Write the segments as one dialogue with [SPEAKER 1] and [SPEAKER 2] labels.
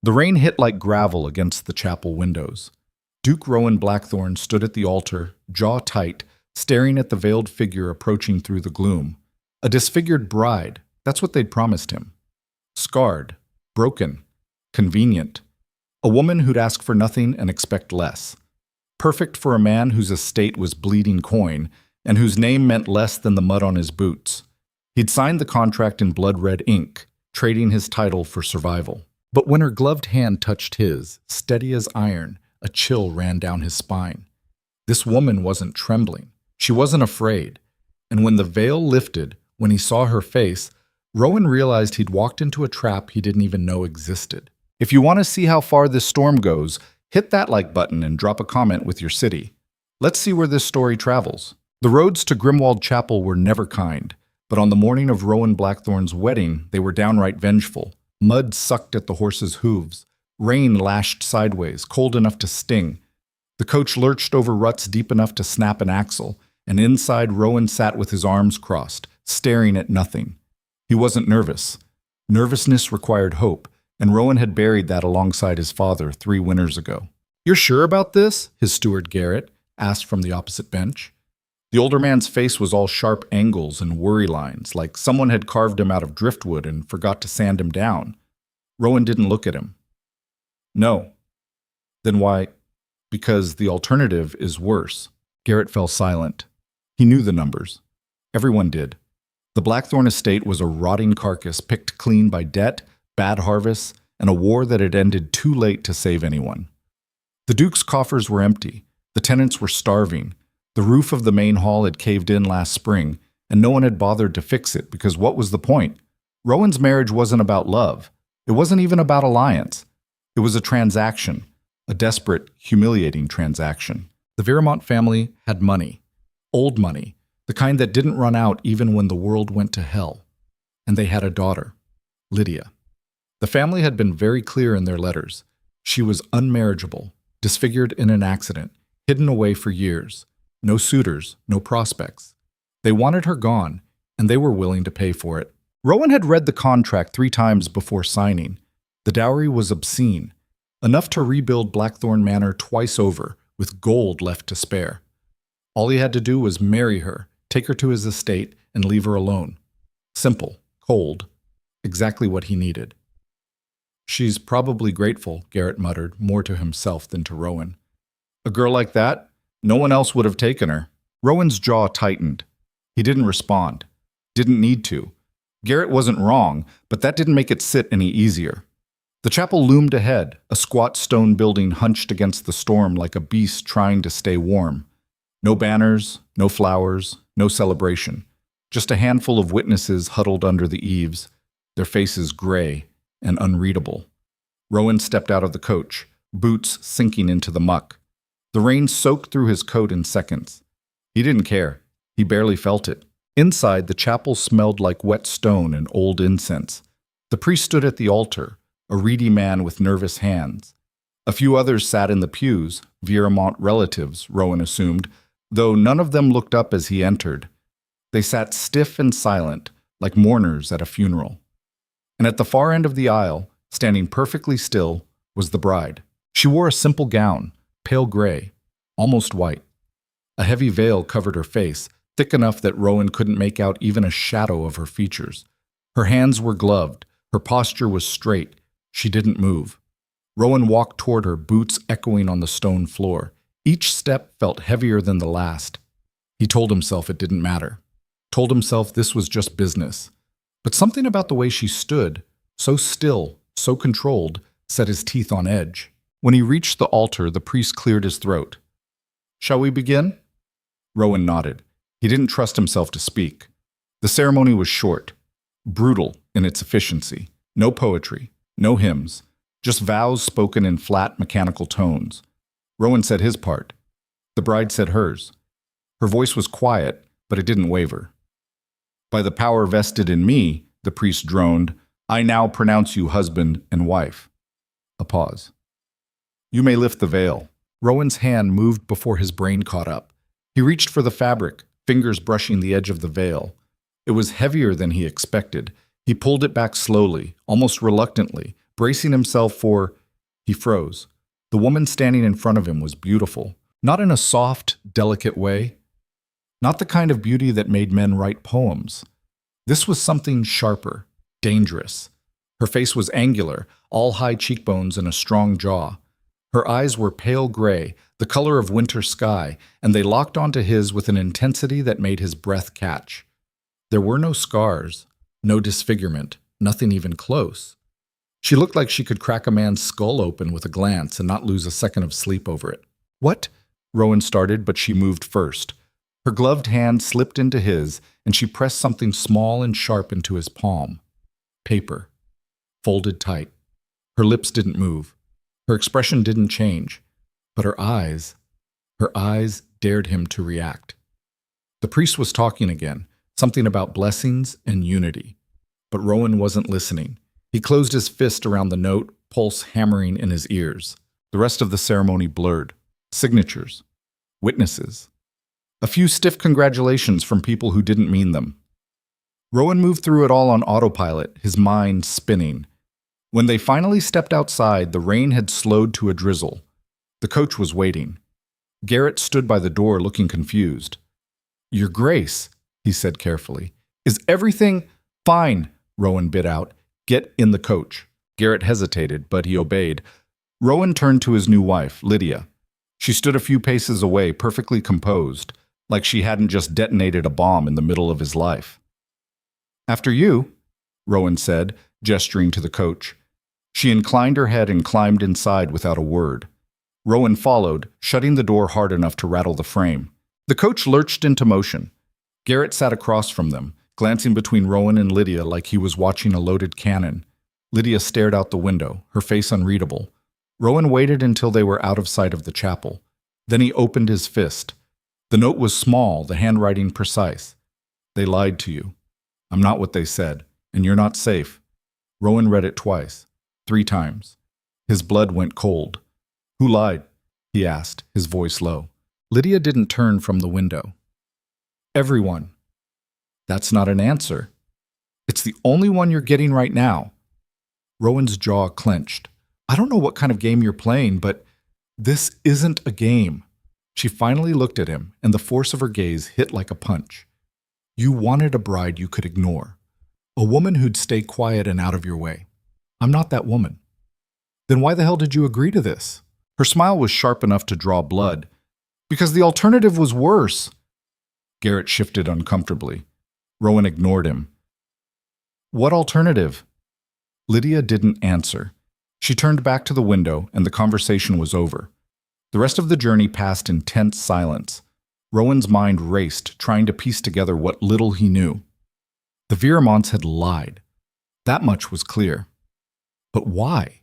[SPEAKER 1] The rain hit like gravel against the chapel windows. Duke Rowan Blackthorne stood at the altar, jaw tight, staring at the veiled figure approaching through the gloom. A disfigured bride, that's what they'd promised him. Scarred, broken, convenient. A woman who'd ask for nothing and expect less. Perfect for a man whose estate was bleeding coin and whose name meant less than the mud on his boots. He'd signed the contract in blood-red ink, trading his title for survival. But when her gloved hand touched his, steady as iron, a chill ran down his spine. This woman wasn't trembling. She wasn't afraid. And when the veil lifted, when he saw her face, Rowan realized he'd walked into a trap he didn't even know existed. If you want to see how far this storm goes, hit that like button and drop a comment with your city. Let's see where this story travels. The roads to Grimwald Chapel were never kind, but on the morning of Rowan Blackthorne's wedding, they were downright vengeful. Mud sucked at the horse's hooves. Rain lashed sideways, cold enough to sting. The coach lurched over ruts deep enough to snap an axle, and inside Rowan sat with his arms crossed, staring at nothing. He wasn't nervous. Nervousness required hope, and Rowan had buried that alongside his father 3 winters ago. "You're sure about this?" his steward Garrett asked from the opposite bench. The older man's face was all sharp angles and worry lines, like someone had carved him out of driftwood and forgot to sand him down. Rowan didn't look at him. "No." "Then why?" "Because the alternative is worse." Garrett fell silent. He knew the numbers. Everyone did. The Blackthorne estate was a rotting carcass picked clean by debt, bad harvests, and a war that had ended too late to save anyone. The Duke's coffers were empty. The tenants were starving. The roof of the main hall had caved in last spring, and no one had bothered to fix it because what was the point? Rowan's marriage wasn't about love. It wasn't even about alliance. It was a transaction, a desperate, humiliating transaction. The Viramont family had money, old money, the kind that didn't run out even when the world went to hell. And they had a daughter, Lydia. The family had been very clear in their letters. She was unmarriageable, disfigured in an accident, hidden away for years. No suitors, no prospects. They wanted her gone, and they were willing to pay for it. Rowan had read the contract 3 times before signing. The dowry was obscene, enough to rebuild Blackthorne Manor twice over, with gold left to spare. All he had to do was marry her, take her to his estate, and leave her alone. Simple, cold, exactly what he needed. "She's probably grateful," Garrett muttered, more to himself than to Rowan. "A girl like that? No one else would have taken her." Rowan's jaw tightened. He didn't respond. Didn't need to. Garrett wasn't wrong, but that didn't make it sit any easier. The chapel loomed ahead, a squat stone building hunched against the storm like a beast trying to stay warm. No banners, no flowers, no celebration. Just a handful of witnesses huddled under the eaves, their faces gray and unreadable. Rowan stepped out of the coach, boots sinking into the muck. The rain soaked through his coat in seconds. He didn't care. He barely felt it. Inside, the chapel smelled like wet stone and old incense. The priest stood at the altar, a reedy man with nervous hands. A few others sat in the pews, Viramont relatives, Rowan assumed, though none of them looked up as he entered. They sat stiff and silent, like mourners at a funeral. And at the far end of the aisle, standing perfectly still, was the bride. She wore a simple gown, pale gray, almost white. A heavy veil covered her face, thick enough that Rowan couldn't make out even a shadow of her features. Her hands were gloved, her posture was straight. She didn't move. Rowan walked toward her, boots echoing on the stone floor. Each step felt heavier than the last. He told himself it didn't matter. Told himself this was just business. But something about the way she stood, so still, so controlled, set his teeth on edge. When he reached the altar, the priest cleared his throat. "Shall we begin?" Rowan nodded. He didn't trust himself to speak. The ceremony was short, brutal in its efficiency. No poetry, no hymns, just vows spoken in flat, mechanical tones. Rowan said his part. The bride said hers. Her voice was quiet, but it didn't waver. "By the power vested in me," the priest droned, "I now pronounce you husband and wife." A pause. "You may lift the veil." Rowan's hand moved before his brain caught up. He reached for the fabric, fingers brushing the edge of the veil. It was heavier than he expected. He pulled it back slowly, almost reluctantly, Bracing himself for, he froze. The woman standing in front of him was beautiful, not in a soft, delicate way, not the kind of beauty that made men write poems. This was something sharper, dangerous. Her face was angular, all high cheekbones and a strong jaw. Her eyes were pale gray, the color of winter sky, and they locked onto his with an intensity that made his breath catch. There were no scars, no disfigurement, nothing even close. She looked like she could crack a man's skull open with a glance and not lose a second of sleep over it. "What?" Rowan started, but she moved first. Her gloved hand slipped into his, and she pressed something small and sharp into his palm. Paper. Folded tight. Her lips didn't move. Her expression didn't change. But her eyes dared him to react. The priest was talking again, something about blessings and unity. But Rowan wasn't listening. He closed his fist around the note, pulse hammering in his ears. The rest of the ceremony blurred. Signatures. Witnesses. A few stiff congratulations from people who didn't mean them. Rowan moved through it all on autopilot, his mind spinning. When they finally stepped outside, the rain had slowed to a drizzle. The coach was waiting. Garrett stood by the door looking confused. "Your Grace," he said carefully. "Is everything—" "Fine," Rowan bit out. "Get in the coach." Garrett hesitated, but he obeyed. Rowan turned to his new wife, Lydia. She stood a few paces away, perfectly composed, like she hadn't just detonated a bomb in the middle of his life. "After you," Rowan said, gesturing to the coach. She inclined her head and climbed inside without a word. Rowan followed, shutting the door hard enough to rattle the frame. The coach lurched into motion. Garrett sat across from them, glancing between Rowan and Lydia like he was watching a loaded cannon. Lydia stared out the window, her face unreadable. Rowan waited until they were out of sight of the chapel. Then he opened his fist. The note was small, the handwriting precise. "They lied to you. I'm not what they said, and you're not safe." Rowan read it twice, 3 times. His blood went cold. "Who lied?" he asked, his voice low. Lydia didn't turn from the window. "Everyone." "That's not an answer." "It's the only one you're getting right now." Rowan's jaw clenched. "I don't know what kind of game you're playing, but this isn't a game." She finally looked at him, and the force of her gaze hit like a punch. "You wanted a bride you could ignore. A woman who'd stay quiet and out of your way. I'm not that woman." "Then why the hell did you agree to this?" Her smile was sharp enough to draw blood. "Because the alternative was worse." Garrett shifted uncomfortably. Rowan ignored him. "What alternative?" Lydia didn't answer. She turned back to the window, and the conversation was over. The rest of the journey passed in tense silence. Rowan's mind raced, trying to piece together what little he knew. The Viramonts had lied. That much was clear. But why?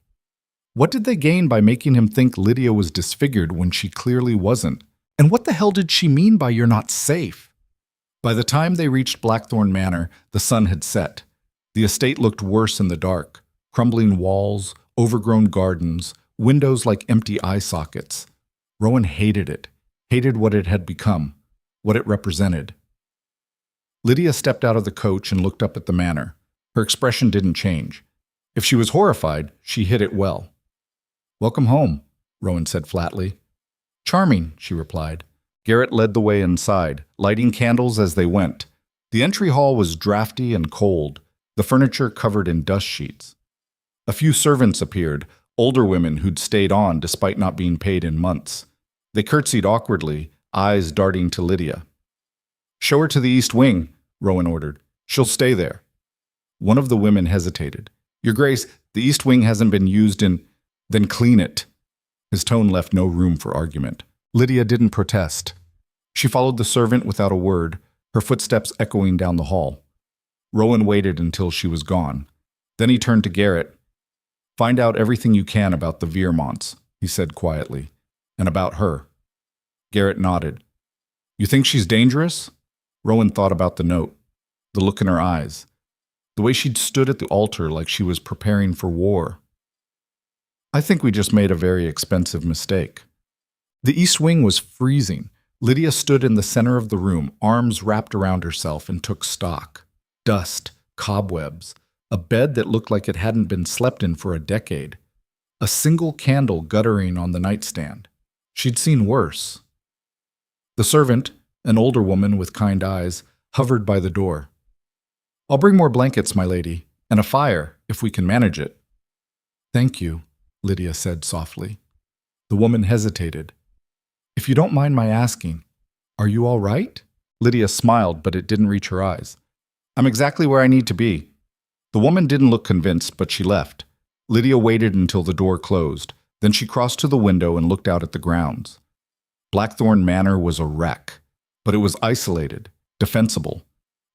[SPEAKER 1] What did they gain by making him think Lydia was disfigured when she clearly wasn't? And what the hell did she mean by "you're not safe"? By the time they reached Blackthorn Manor, the sun had set. The estate looked worse in the dark. Crumbling walls, overgrown gardens, windows like empty eye sockets. Rowan hated it, hated what it had become, what it represented. Lydia stepped out of the coach and looked up at the manor. Her expression didn't change. If she was horrified, she hid it well. "Welcome home," Rowan said flatly. "Charming," she replied. Garrett led the way inside, lighting candles as they went. The entry hall was drafty and cold, the furniture covered in dust sheets. A few servants appeared, older women who'd stayed on despite not being paid in months. They curtsied awkwardly, eyes darting to Lydia. "Show her to the East Wing," Rowan ordered. "She'll stay there." One of the women hesitated. "Your Grace, the East Wing hasn't been used in—" "Then clean it." His tone left no room for argument. Lydia didn't protest. She followed the servant without a word, her footsteps echoing down the hall. Rowan waited until she was gone. Then he turned to Garrett. "Find out everything you can about the Viramonts," he said quietly, "and about her." Garrett nodded. "You think she's dangerous?" Rowan thought about the note, the look in her eyes, the way she'd stood at the altar like she was preparing for war. "I think we just made a very expensive mistake." The East Wing was freezing. Lydia stood in the center of the room, arms wrapped around herself, and took stock. Dust, cobwebs, a bed that looked like it hadn't been slept in for a decade, a single candle guttering on the nightstand. She'd seen worse. The servant, an older woman with kind eyes, hovered by the door. "I'll bring more blankets, my lady, and a fire, if we can manage it." "Thank you," Lydia said softly. The woman hesitated. "If you don't mind my asking, are you all right?" Lydia smiled, but it didn't reach her eyes. "I'm exactly where I need to be." The woman didn't look convinced, but she left. Lydia waited until the door closed. Then she crossed to the window and looked out at the grounds. Blackthorn Manor was a wreck, but it was isolated, defensible,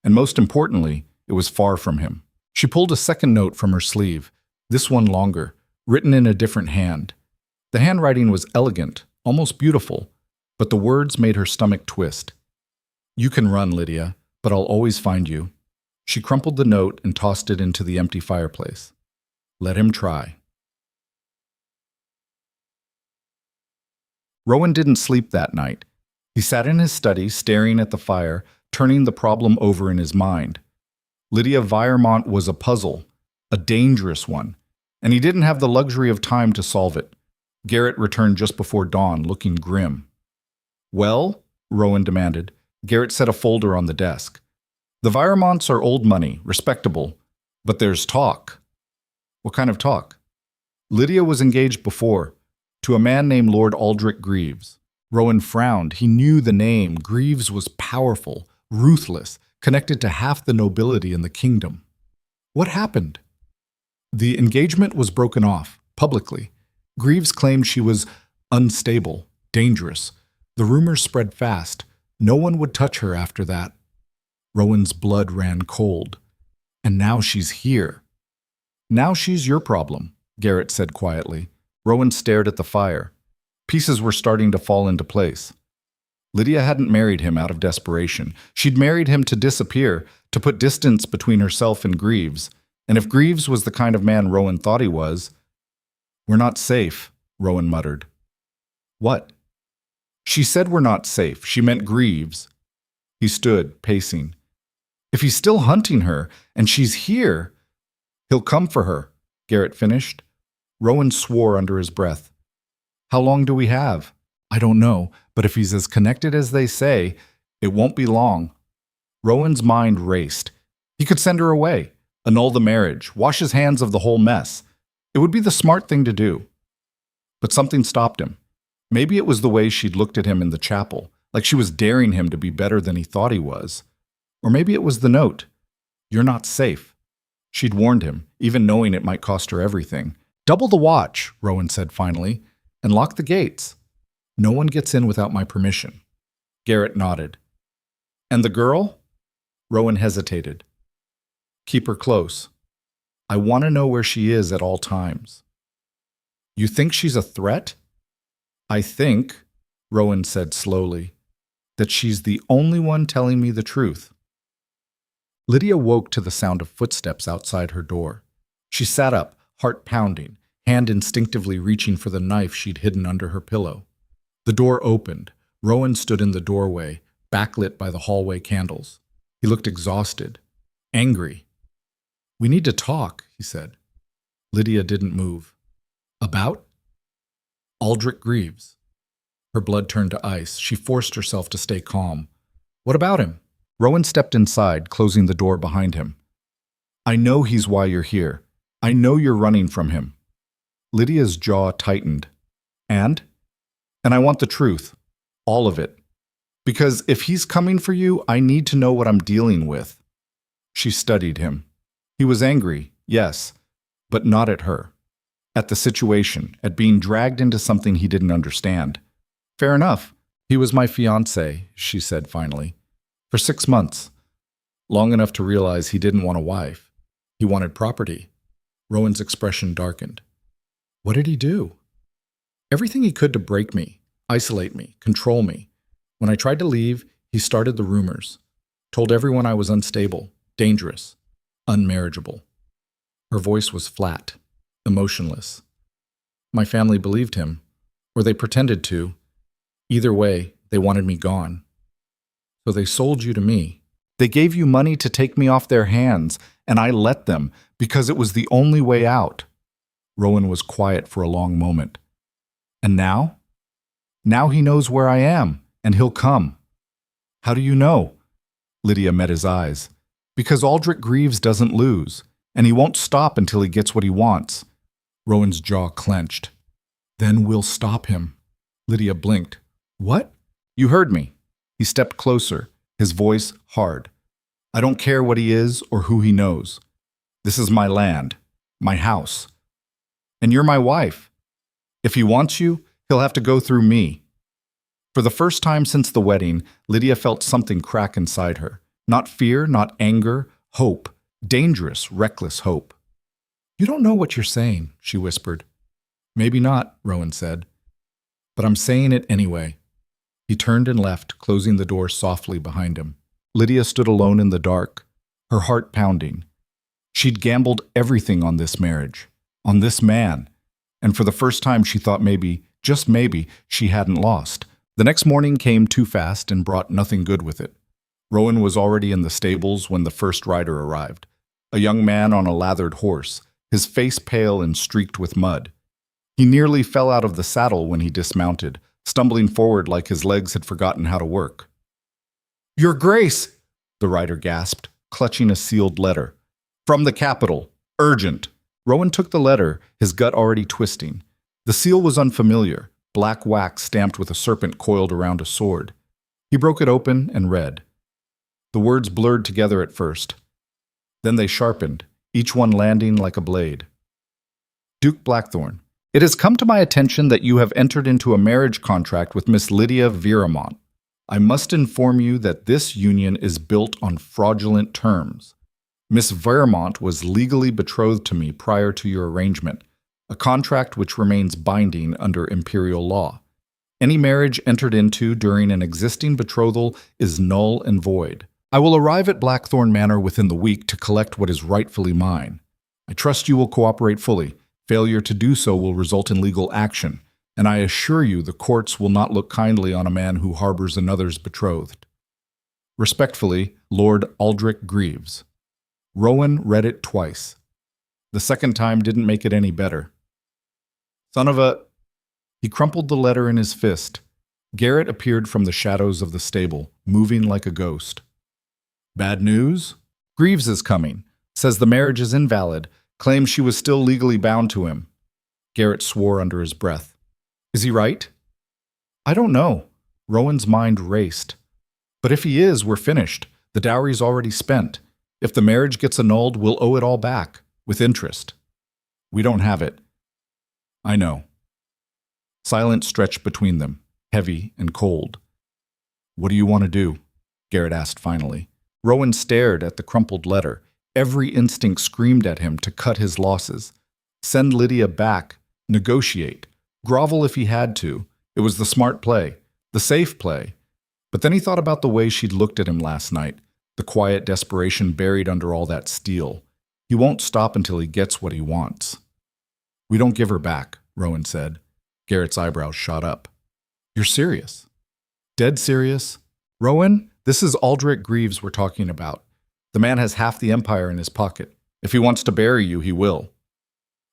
[SPEAKER 1] and most importantly, it was far from him. She pulled a second note from her sleeve, this one longer, written in a different hand. The handwriting was elegant, almost beautiful, but the words made her stomach twist. "You can run, Lydia, but I'll always find you." She crumpled the note and tossed it into the empty fireplace. Let him try. Rowan didn't sleep that night. He sat in his study, staring at the fire, turning the problem over in his mind. Lydia Viremont was a puzzle, a dangerous one, and he didn't have the luxury of time to solve it. Garrett returned just before dawn, looking grim. "Well?" Rowan demanded. Garrett set a folder on the desk. "The Viremonts are old money, respectable, but there's talk." "What kind of talk?" "Lydia was engaged before, to a man named Lord Aldrich Greaves." Rowan frowned. He knew the name. Greaves was powerful, ruthless, connected to half the nobility in the kingdom. What happened? The engagement was broken off, publicly. Greaves claimed she was unstable, dangerous. The rumors spread fast. No one would touch her after that. Rowan's blood ran cold. And now she's here. "Now she's your problem," Garrett said quietly. Rowan stared at the fire. Pieces were starting to fall into place. Lydia hadn't married him out of desperation. She'd married him to disappear, to put distance between herself and Greaves. And if Greaves was the kind of man Rowan thought he was— "We're not safe," Rowan muttered. "What?" "She said we're not safe. She meant Greaves." He stood, pacing. "If he's still hunting her, and she's here—" "He'll come for her," Garrett finished. Rowan swore under his breath. "How long do we have?" "I don't know, but if he's as connected as they say, it won't be long." Rowan's mind raced. He could send her away, annul the marriage, wash his hands of the whole mess. It would be the smart thing to do. But something stopped him. Maybe it was the way she'd looked at him in the chapel, like she was daring him to be better than he thought he was. Or maybe it was the note. "You're not safe." She'd warned him, even knowing it might cost her everything. "Double the watch," Rowan said finally, "and lock the gates. No one gets in without my permission." Garrett nodded. "And the girl?" Rowan hesitated. "Keep her close. I want to know where she is at all times." "You think she's a threat?" "I think," Rowan said slowly, "that she's the only one telling me the truth." Lydia woke to the sound of footsteps outside her door. She sat up, heart pounding, hand instinctively reaching for the knife she'd hidden under her pillow. The door opened. Rowan stood in the doorway, backlit by the hallway candles. He looked exhausted, angry. "We need to talk," he said. Lydia didn't move. "About?" "Aldrich Greaves." Her blood turned to ice. She forced herself to stay calm. "What about him?" Rowan stepped inside, closing the door behind him. "I know he's why you're here. I know you're running from him." Lydia's jaw tightened. And I want the truth. All of it. Because if he's coming for you, I need to know what I'm dealing with. She studied him. He was angry, yes, but not at her. At the situation, at being dragged into something he didn't understand. "Fair enough. He was my fiancé," she said finally. "For 6 months. Long enough to realize he didn't want a wife. He wanted property." Rowan's expression darkened. "What did he do?" "Everything he could to break me, isolate me, control me. When I tried to leave, he started the rumors. Told everyone I was unstable, dangerous, unmarriageable." Her voice was flat, emotionless. "My family believed him, or they pretended to. Either way, they wanted me gone. So they sold you to me. They gave you money to take me off their hands, and I let them because it was the only way out. Rowan was quiet for a long moment. And now? Now he knows where I am, and he'll come. How do you know? Lydia met his eyes. Because Aldrich Greaves doesn't lose, and he won't stop until he gets what he wants. Rowan's jaw clenched. Then we'll stop him. Lydia blinked. What? You heard me. He stepped closer, his voice hard. I don't care what he is or who he knows. This is my land, my house. And you're my wife. If he wants you, he'll have to go through me. For the first time since the wedding, Lydia felt something crack inside her. Not fear, not anger, hope. Dangerous, reckless hope. You don't know what you're saying, she whispered. Maybe not, Rowan said. But I'm saying it anyway. He turned and left, closing the door softly behind him. Lydia stood alone in the dark, her heart pounding. She'd gambled everything on this marriage, on this man, and for the first time she thought maybe, just maybe, she hadn't lost. The next morning came too fast and brought nothing good with it. Rowan was already in the stables when the first rider arrived, a young man on a lathered horse, his face pale and streaked with mud. He nearly fell out of the saddle when he dismounted, stumbling forward like his legs had forgotten how to work. Your Grace, the rider gasped, clutching a sealed letter. From the capital. Urgent. Rowan took the letter, his gut already twisting. The seal was unfamiliar, black wax stamped with a serpent coiled around a sword. He broke it open and read. The words blurred together at first. Then they sharpened, each one landing like a blade. Duke Blackthorn, it has come to my attention that you have entered into a marriage contract with Miss Lydia Veramont. I must inform you that this union is built on fraudulent terms. Miss Veramont was legally betrothed to me prior to your arrangement, a contract which remains binding under imperial law. Any marriage entered into during an existing betrothal is null and void. I will arrive at Blackthorn Manor within the week to collect what is rightfully mine. I trust you will cooperate fully. Failure to do so will result in legal action, and I assure you the courts will not look kindly on a man who harbors another's betrothed. Respectfully, Lord Aldrich Greaves. Rowan read it twice. The second time didn't make it any better. Son of a... He crumpled the letter in his fist. Garrett appeared from the shadows of the stable, moving like a ghost. Bad news? Greaves is coming. Says the marriage is invalid. Claims she was still legally bound to him. Garrett swore under his breath. Is he right? I don't know. Rowan's mind raced. But if he is, we're finished. The dowry's already spent. If the marriage gets annulled, we'll owe it all back, with interest. We don't have it. I know. Silence stretched between them, heavy and cold. What do you want to do? Garrett asked finally. Rowan stared at the crumpled letter. Every instinct screamed at him to cut his losses. Send Lydia back. Negotiate. Grovel if he had to. It was the smart play. The safe play. But then he thought about the way she'd looked at him last night. The quiet desperation buried under all that steel. He won't stop until he gets what he wants. We don't give her back, Rowan said. Garrett's eyebrows shot up. You're serious? Dead serious? Rowan, this is Aldrich Greaves we're talking about. The man has half the empire in his pocket. If he wants to bury you, he will.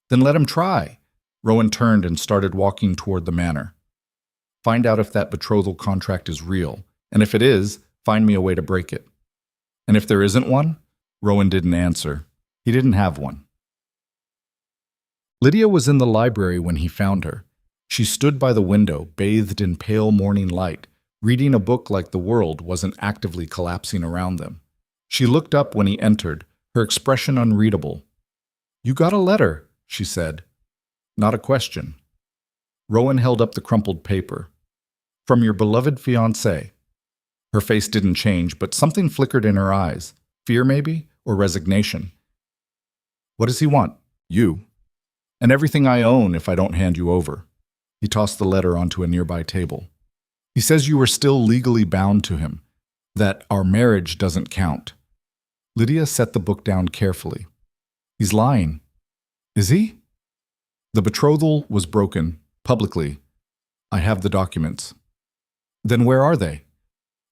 [SPEAKER 1] Then let him try. Rowan turned and started walking toward the manor. Find out if that betrothal contract is real, and if it is, find me a way to break it. And if there isn't one? Rowan didn't answer. He didn't have one. Lydia was in the library when he found her. She stood by the window, bathed in pale morning light, reading a book like the world wasn't actively collapsing around them. She looked up when he entered, her expression unreadable. You got a letter, she said. Not a question. Rowan held up the crumpled paper. From your beloved fiancé. Her face didn't change, but something flickered in her eyes. Fear, maybe, or resignation. What does he want? You. And everything I own if I don't hand you over. He tossed the letter onto a nearby table. He says you are still legally bound to him, that our marriage doesn't count. Lydia set the book down carefully. He's lying. Is he? The betrothal was broken, publicly. I have the documents. Then where are they?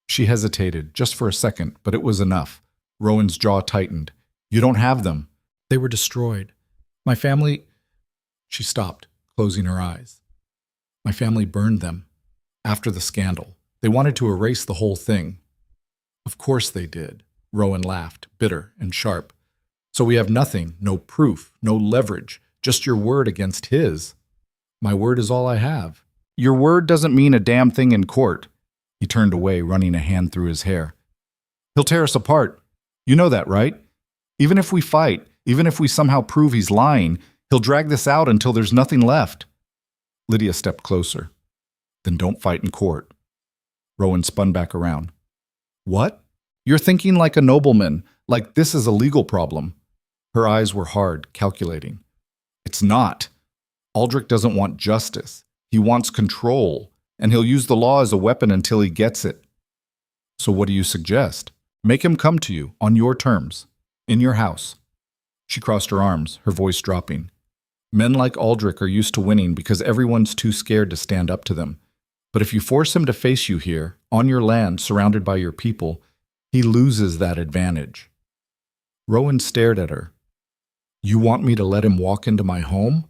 [SPEAKER 1] She hesitated, just for a second, but it was enough. Rowan's jaw tightened. You don't have them. They were destroyed. My family... She stopped, closing her eyes. My family burned them. After the scandal, they wanted to erase the whole thing. Of course they did. Rowan laughed, bitter and sharp. So we have nothing, no proof, no leverage, just your word against his. My word is all I have. Your word doesn't mean a damn thing in court. He turned away, running a hand through his hair. He'll tear us apart. You know that, right? Even if we fight, even if we somehow prove he's lying, he'll drag this out until there's nothing left. Lydia stepped closer. Then don't fight in court. Rowan spun back around. What? You're thinking like a nobleman, like this is a legal problem. Her eyes were hard, calculating. It's not. Aldrich doesn't want justice. He wants control, and he'll use the law as a weapon until he gets it. So what do you suggest? Make him come to you, on your terms, in your house. She crossed her arms, her voice dropping. Men like Aldrich are used to winning because everyone's too scared to stand up to them. But if you force him to face you here, on your land, surrounded by your people, he loses that advantage. Rowan stared at her. You want me to let him walk into my home?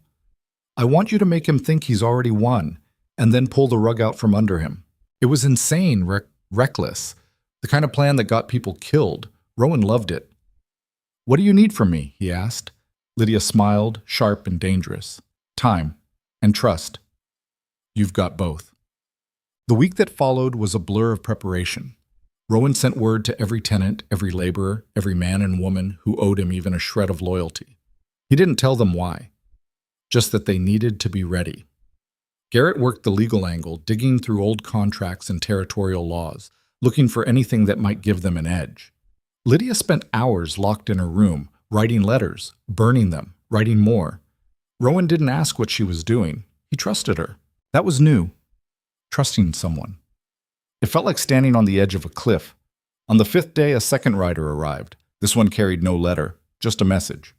[SPEAKER 1] I want you to make him think he's already won, and then pull the rug out from under him. It was insane, reckless. The kind of plan that got people killed. Rowan loved it. What do you need from me? He asked. Lydia smiled, sharp and dangerous. Time and trust. You've got both. The week that followed was a blur of preparation. Rowan sent word to every tenant, every laborer, every man and woman who owed him even a shred of loyalty. He didn't tell them why, just that they needed to be ready. Garrett worked the legal angle, digging through old contracts and territorial laws, looking for anything that might give them an edge. Lydia spent hours locked in her room, writing letters, burning them, writing more. Rowan didn't ask what she was doing. He trusted her. That was new. Trusting someone. It felt like standing on the edge of a cliff. On the 5th day, a second rider arrived. This one carried no letter, just a message.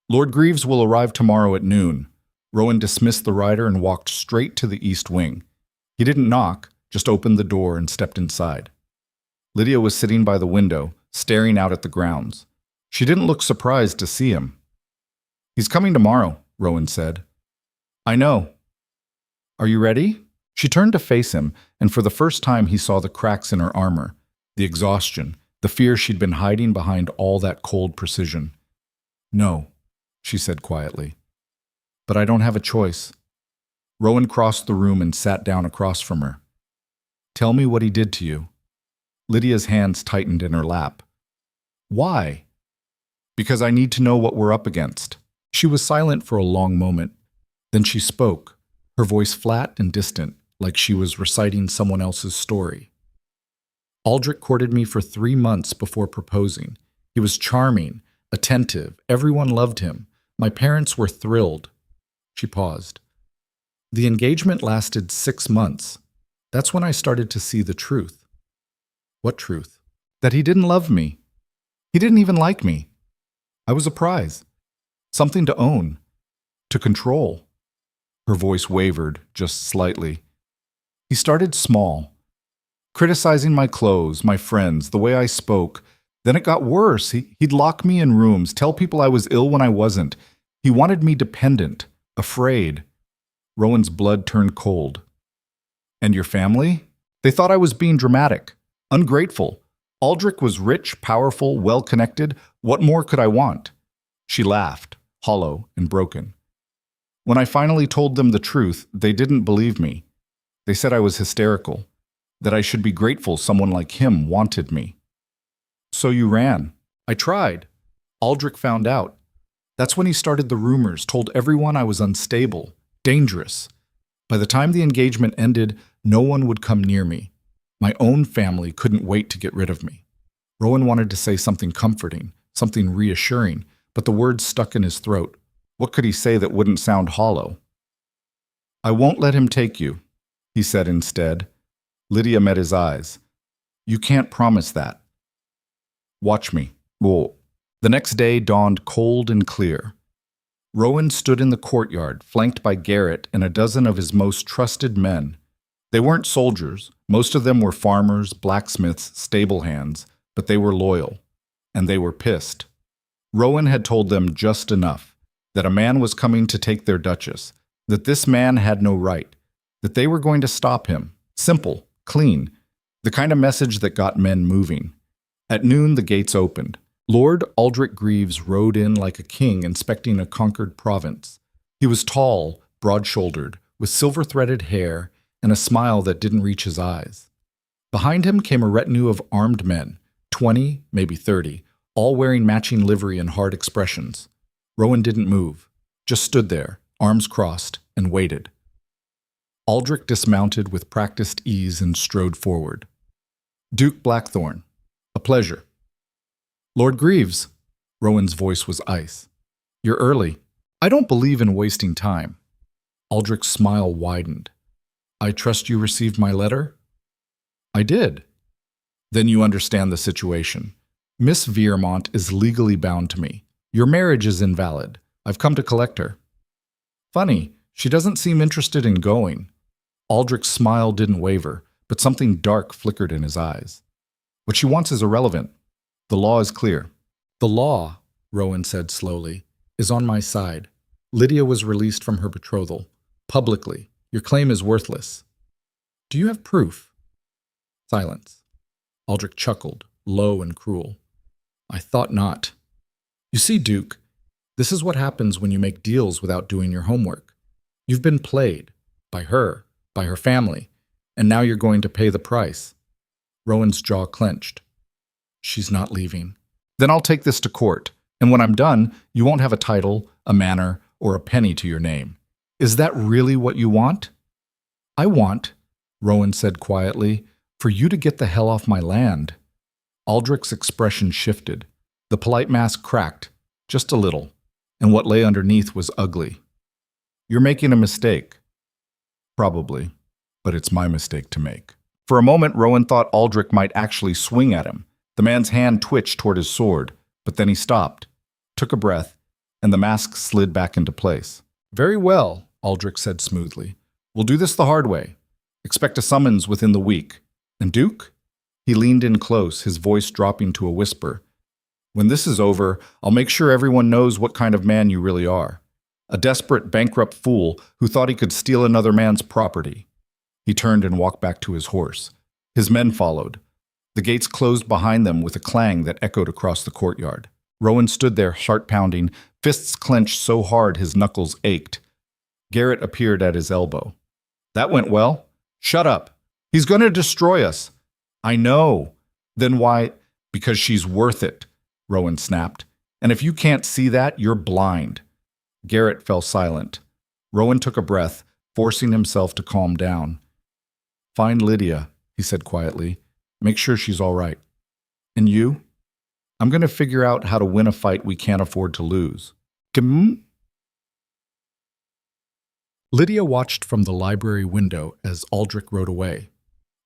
[SPEAKER 1] Lord Greaves will arrive tomorrow at noon. Rowan dismissed the rider and walked straight to the east wing. He didn't knock, just opened the door and stepped inside. Lydia was sitting by the window, staring out at the grounds. She didn't look surprised to see him. He's coming tomorrow, Rowan said. I know. Are you ready? She turned to face him, and for the first time he saw the cracks in her armor, the exhaustion, the fear she'd been hiding behind all that cold precision. No, she said quietly. But I don't have a choice. Rowan crossed the room and sat down across from her. Tell me what he did to you. Lydia's hands tightened in her lap. Why? Because I need to know what we're up against. She was silent for a long moment. Then she spoke, her voice flat and distant, like she was reciting someone else's story. Aldrich courted me for 3 months before proposing. He was charming, attentive, everyone loved him. My parents were thrilled. She paused. The engagement lasted 6 months. That's when I started to see the truth. What truth? That he didn't love me. He didn't even like me. I was a prize. Something to own. To control. Her voice wavered, just slightly. He started small, criticizing my clothes, my friends, the way I spoke. Then it got worse. He'd lock me in rooms, tell people I was ill when I wasn't. He wanted me dependent, afraid. Rowan's blood turned cold. And your family? They thought I was being dramatic, ungrateful. Aldrich was rich, powerful, well-connected. What more could I want? She laughed, hollow and broken. When I finally told them the truth, they didn't believe me. They said I was hysterical, that I should be grateful someone like him wanted me. So you ran. I tried. Aldrich found out. That's when he started the rumors, told everyone I was unstable, dangerous. By the time the engagement ended, no one would come near me. My own family couldn't wait to get rid of me. Rowan wanted to say something comforting, something reassuring, but the words stuck in his throat. What could he say that wouldn't sound hollow? I won't let him take you, he said instead. Lydia met his eyes. You can't promise that. Watch me. Well, the next day dawned cold and clear. Rowan stood in the courtyard, flanked by Garrett and a dozen of his most trusted men. They weren't soldiers. Most of them were farmers, blacksmiths, stable hands, but they were loyal. And they were pissed. Rowan had told them just enough, that a man was coming to take their duchess, that this man had no right, that they were going to stop him. Simple, clean, the kind of message that got men moving. At noon, the gates opened. Lord Aldrich Greaves rode in like a king inspecting a conquered province. He was tall, broad-shouldered, with silver-threaded hair and a smile that didn't reach his eyes. Behind him came a retinue of armed men, 20, maybe 30, all wearing matching livery and hard expressions. Rowan didn't move, just stood there, arms crossed, and waited. Aldrich dismounted with practiced ease and strode forward. Duke Blackthorn, a pleasure. Lord Greaves, Rowan's voice was ice. You're early. I don't believe in wasting time. Aldrich's smile widened. I trust you received my letter? I did. Then you understand the situation. Miss Veermont is legally bound to me. Your marriage is invalid. I've come to collect her. Funny, she doesn't seem interested in going. Aldrich's smile didn't waver, but something dark flickered in his eyes. What she wants is irrelevant. The law is clear. The law, Rowan said slowly, is on my side. Lydia was released from her betrothal. Publicly. Your claim is worthless. Do you have proof? Silence. Aldrich chuckled, low and cruel. I thought not. You see, Duke, this is what happens when you make deals without doing your homework. You've been played. By her family, and now you're going to pay the price. Rowan's jaw clenched. She's not leaving. Then I'll take this to court, and when I'm done, you won't have a title, a manor, or a penny to your name. Is that really what you want? I want, Rowan said quietly, for you to get the hell off my land. Aldrich's expression shifted. The polite mask cracked, just a little, and what lay underneath was ugly. You're making a mistake. Probably, but it's my mistake to make. For a moment, Rowan thought Aldrich might actually swing at him. The man's hand twitched toward his sword, but then he stopped, took a breath, and the mask slid back into place. Very well, Aldrich said smoothly. We'll do this the hard way. Expect a summons within the week. And Duke? He leaned in close, his voice dropping to a whisper. When this is over, I'll make sure everyone knows what kind of man you really are. A desperate, bankrupt fool who thought he could steal another man's property. He turned and walked back to his horse. His men followed. The gates closed behind them with a clang that echoed across the courtyard. Rowan stood there, heart-pounding, fists clenched so hard his knuckles ached. Garrett appeared at his elbow. That went well. Shut up. He's going to destroy us. I know. Then why? Because she's worth it, Rowan snapped. And if you can't see that, you're blind. Garrett fell silent. Rowan took a breath, forcing himself to calm down. Find Lydia, he said quietly. Make sure she's all right. And you? I'm going to figure out how to win a fight we can't afford to lose. Lydia watched from the library window as Aldrich rode away.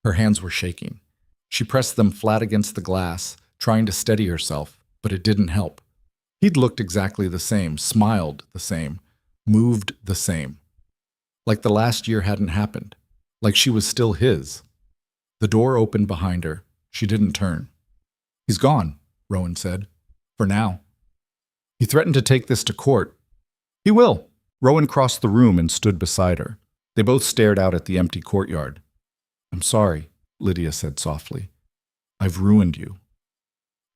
[SPEAKER 1] Her hands were shaking. She pressed them flat against the glass, trying to steady herself, but it didn't help. He'd looked exactly the same, smiled the same, moved the same. Like the last year hadn't happened. Like she was still his. The door opened behind her. She didn't turn. He's gone, Rowan said. For now. He threatened to take this to court. He will. Rowan crossed the room and stood beside her. They both stared out at the empty courtyard. I'm sorry, Lydia said softly. I've ruined you.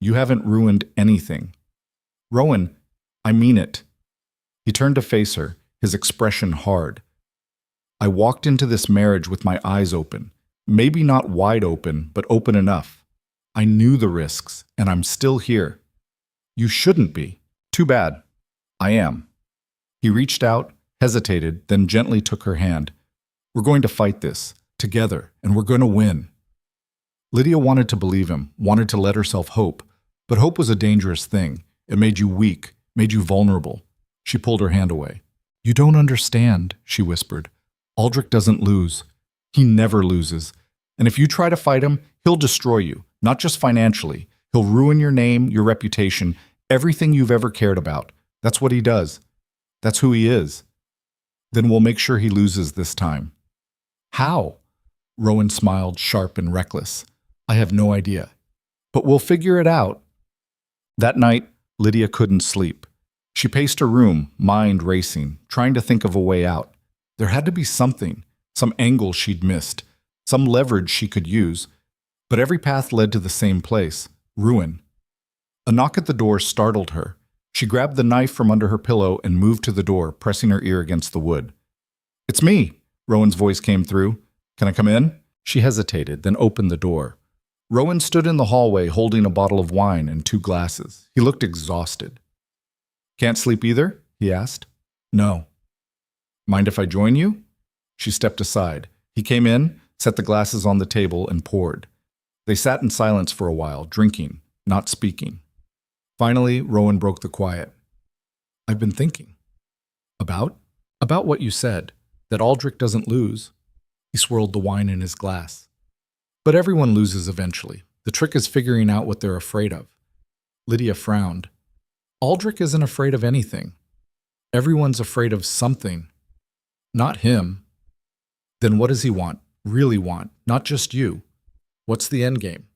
[SPEAKER 1] You haven't ruined anything. Rowan, I mean it. He turned to face her, his expression hard. I walked into this marriage with my eyes open. Maybe not wide open, but open enough. I knew the risks, and I'm still here. You shouldn't be. Too bad. I am. He reached out, hesitated, then gently took her hand. We're going to fight this, together, and we're going to win. Lydia wanted to believe him, wanted to let herself hope, but hope was a dangerous thing. It made you weak, made you vulnerable. She pulled her hand away. You don't understand, she whispered. Aldrich doesn't lose. He never loses. And if you try to fight him, he'll destroy you, not just financially. He'll ruin your name, your reputation, everything you've ever cared about. That's what he does. That's who he is. Then we'll make sure he loses this time. How? Rowan smiled, sharp and reckless. I have no idea. But we'll figure it out. That night, Lydia couldn't sleep. She paced her room, mind racing, trying to think of a way out. There had to be something, some angle she'd missed, some leverage she could use, but every path led to the same place, ruin. A knock at the door startled her. She grabbed the knife from under her pillow and moved to the door, pressing her ear against the wood. "It's me," Rowan's voice came through. "Can I come in?" She hesitated, then opened the door. Rowan stood in the hallway holding a bottle of wine and 2 glasses. He looked exhausted. "Can't sleep either?" he asked. "No." "Mind if I join you?" She stepped aside. He came in, set the glasses on the table, and poured. They sat in silence for a while, drinking, not speaking. Finally, Rowan broke the quiet. "I've been thinking." "About?" "About what you said, that Aldrich doesn't lose." He swirled the wine in his glass. "But everyone loses eventually. The trick is figuring out what they're afraid of." Lydia frowned. "Aldrich isn't afraid of anything. Everyone's afraid of something. Not him." "Then what does he want? Really want? Not just you? What's the end game?"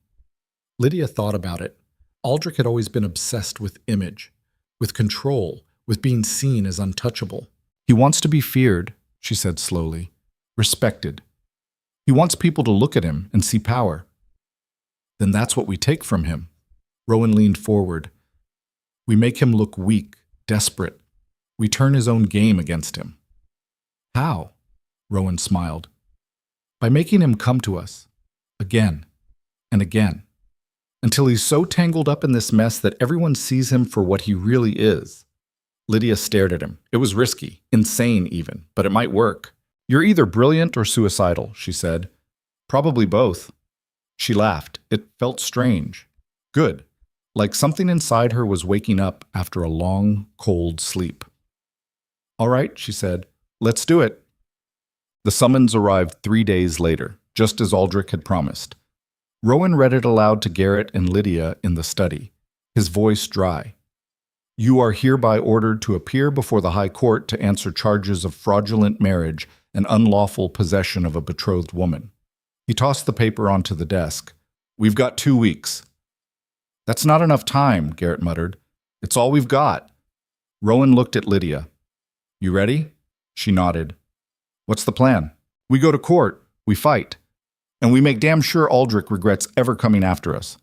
[SPEAKER 1] Lydia thought about it. Aldrich had always been obsessed with image, with control, with being seen as untouchable. "He wants to be feared," she said slowly, "respected. He wants people to look at him and see power." "Then that's what we take from him." Rowan leaned forward. "We make him look weak, desperate. We turn his own game against him." "How?" Rowan smiled. "By making him come to us, again and again, until he's so tangled up in this mess that everyone sees him for what he really is." Lydia stared at him. It was risky, insane even, but it might work. "You're either brilliant or suicidal," she said. "Probably both." She laughed. It felt strange. Good. Like something inside her was waking up after a long, cold sleep. "All right," she said. "Let's do it." The summons arrived 3 days later, just as Aldrich had promised. Rowan read it aloud to Garrett and Lydia in the study, his voice dry. "You are hereby ordered to appear before the High Court to answer charges of fraudulent marriage and unlawful possession of a betrothed woman." He tossed the paper onto the desk. "We've got 2 weeks." "That's not enough time," Garrett muttered. "It's all we've got." Rowan looked at Lydia. "You ready?" She nodded. "What's the plan?" "We go to court. We fight. And we make damn sure Aldrich regrets ever coming after us."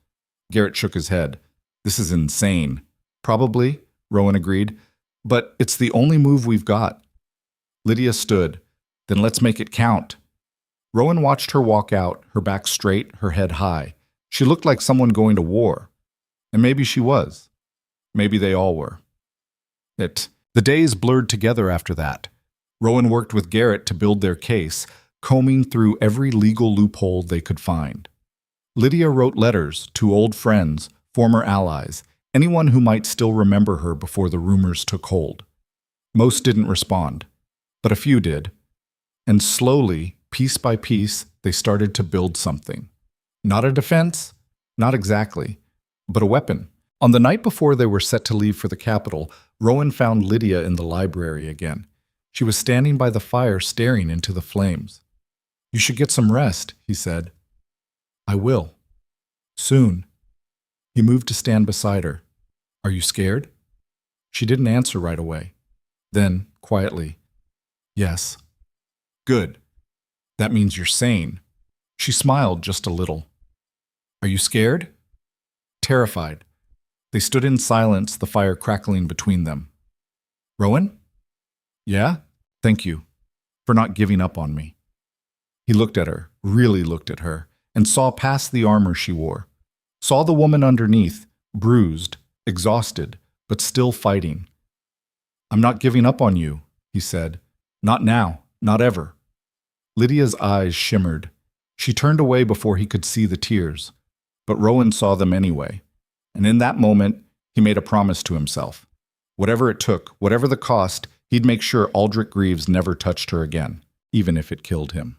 [SPEAKER 1] Garrett shook his head. "This is insane." "Probably," Rowan agreed. "But it's the only move we've got." Lydia stood. "Then let's make it count." Rowan watched her walk out, her back straight, her head high. She looked like someone going to war. And maybe she was. Maybe they all were. The days blurred together after that. Rowan worked with Garrett to build their case, combing through every legal loophole they could find. Lydia wrote letters to old friends, former allies, anyone who might still remember her before the rumors took hold. Most didn't respond, but a few did. And slowly, piece by piece, they started to build something. Not a defense, not exactly, but a weapon. On the night before they were set to leave for the capital, Rowan found Lydia in the library again. She was standing by the fire staring into the flames. "You should get some rest," he said. "I will. Soon." He moved to stand beside her. "Are you scared?" She didn't answer right away. Then, quietly, "Yes." "Good. That means you're sane." She smiled just a little. "Are you scared?" Terrified. They stood in silence, the fire crackling between them. "Rowan?" "Yeah? Thank you for not giving up on me." He looked at her, really looked at her, and saw past the armor she wore. Saw the woman underneath, bruised, exhausted, but still fighting. "I'm not giving up on you," he said. "Not now, not ever." Lydia's eyes shimmered. She turned away before he could see the tears, but Rowan saw them anyway. And in that moment, he made a promise to himself. Whatever it took, whatever the cost, he'd make sure Aldrich Greaves never touched her again, even if it killed him.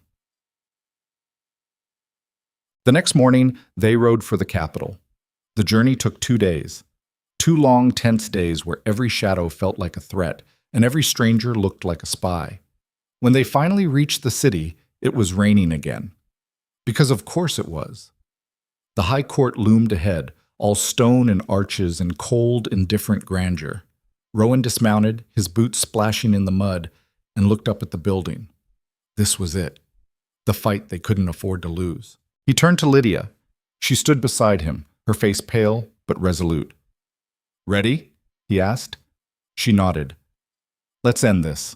[SPEAKER 1] The next morning, they rode for the capital. The journey took 2 days. 2 long, tense days where every shadow felt like a threat, and every stranger looked like a spy. When they finally reached the city, it was raining again. Because of course it was. The High Court loomed ahead, all stone and arches and cold, indifferent grandeur. Rowan dismounted, his boots splashing in the mud, and looked up at the building. This was it. The fight they couldn't afford to lose. He turned to Lydia. She stood beside him, her face pale but resolute. "Ready?" he asked. She nodded. "Let's end this."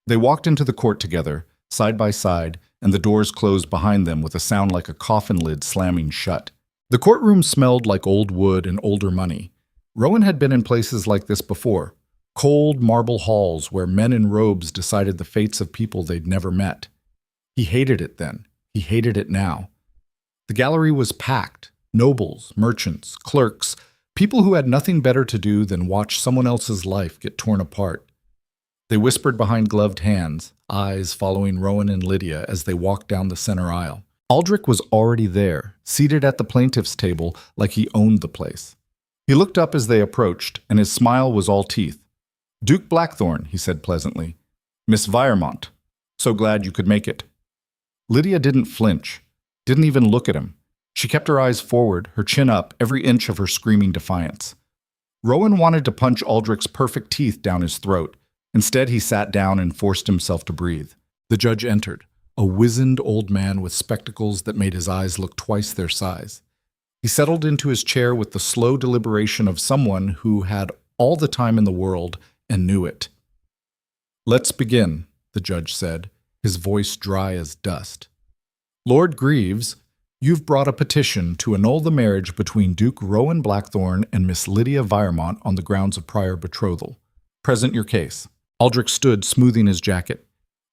[SPEAKER 1] They walked into the court together, side by side, and the doors closed behind them with a sound like a coffin lid slamming shut. The courtroom smelled like old wood and older money. Rowan had been in places like this before, cold marble halls where men in robes decided the fates of people they'd never met. He hated it then. He hated it now. The gallery was packed. Nobles, merchants, clerks, people who had nothing better to do than watch someone else's life get torn apart. They whispered behind gloved hands, eyes following Rowan and Lydia as they walked down the center aisle. Aldrich was already there, seated at the plaintiff's table like he owned the place. He looked up as they approached, and his smile was all teeth. "Duke Blackthorne," he said pleasantly. "Miss Viremont. So glad you could make it." Lydia didn't flinch, didn't even look at him. She kept her eyes forward, her chin up, every inch of her screaming defiance. Rowan wanted to punch Aldrich's perfect teeth down his throat. Instead, he sat down and forced himself to breathe. The judge entered, a wizened old man with spectacles that made his eyes look twice their size. He settled into his chair with the slow deliberation of someone who had all the time in the world and knew it. "Let's begin," the judge said, his voice dry as dust. "Lord Greaves, you've brought a petition to annul the marriage between Duke Rowan Blackthorne and Miss Lydia Viremont on the grounds of prior betrothal. Present your case." Aldrich stood, smoothing his jacket.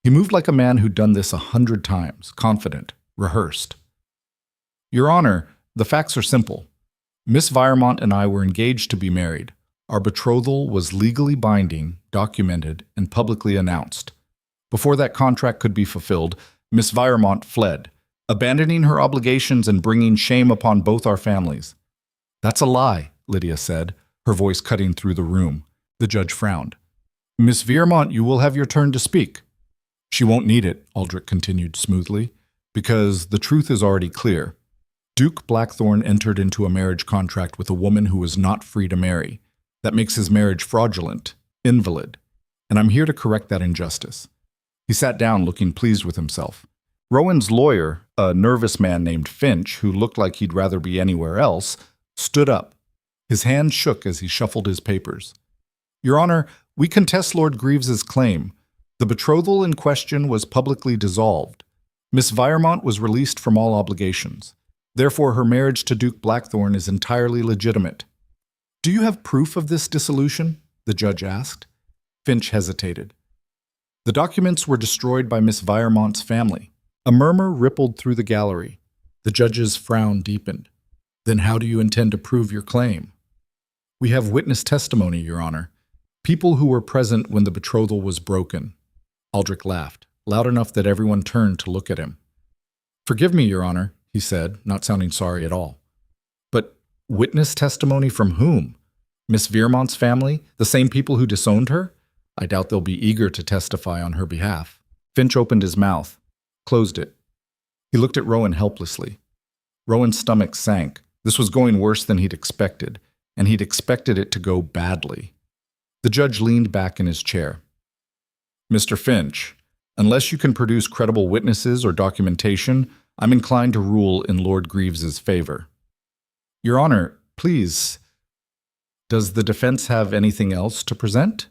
[SPEAKER 1] He moved like a man who'd done this 100 times, confident, rehearsed. "Your Honor, the facts are simple. Miss Viremont and I were engaged to be married. Our betrothal was legally binding, documented, and publicly announced. Before that contract could be fulfilled, Miss Viremont fled, abandoning her obligations and bringing shame upon both our families." "That's a lie," Lydia said, her voice cutting through the room. The judge frowned. "Miss Viremont, you will have your turn to speak." "She won't need it," Aldrich continued smoothly, "because the truth is already clear. Duke Blackthorne entered into a marriage contract with a woman who was not free to marry. That makes his marriage fraudulent, invalid, and I'm here to correct that injustice." He sat down, looking pleased with himself. Rowan's lawyer, a nervous man named Finch, who looked like he'd rather be anywhere else, stood up. His hand shook as he shuffled his papers. "Your Honor, we contest Lord Greaves's claim. The betrothal in question was publicly dissolved. Miss Viremont was released from all obligations. Therefore, her marriage to Duke Blackthorne is entirely legitimate." "Do you have proof of this dissolution?" the judge asked. Finch hesitated. "The documents were destroyed by Miss Viremont's family." A murmur rippled through the gallery. The judge's frown deepened. "Then how do you intend to prove your claim?" "We have witness testimony, Your Honor. People who were present when the betrothal was broken." Aldrich laughed, loud enough that everyone turned to look at him. "Forgive me, Your Honor," he said, not sounding sorry at all. "But witness testimony from whom? Miss Viremont's family? The same people who disowned her? I doubt they'll be eager to testify on her behalf." Finch opened his mouth, closed it. He looked at Rowan helplessly. Rowan's stomach sank. This was going worse than he'd expected, and he'd expected it to go badly. The judge leaned back in his chair. "Mr. Finch, unless you can produce credible witnesses or documentation, I'm inclined to rule in Lord Greaves's favor." "Your Honor, please, does the defense have anything else to present?"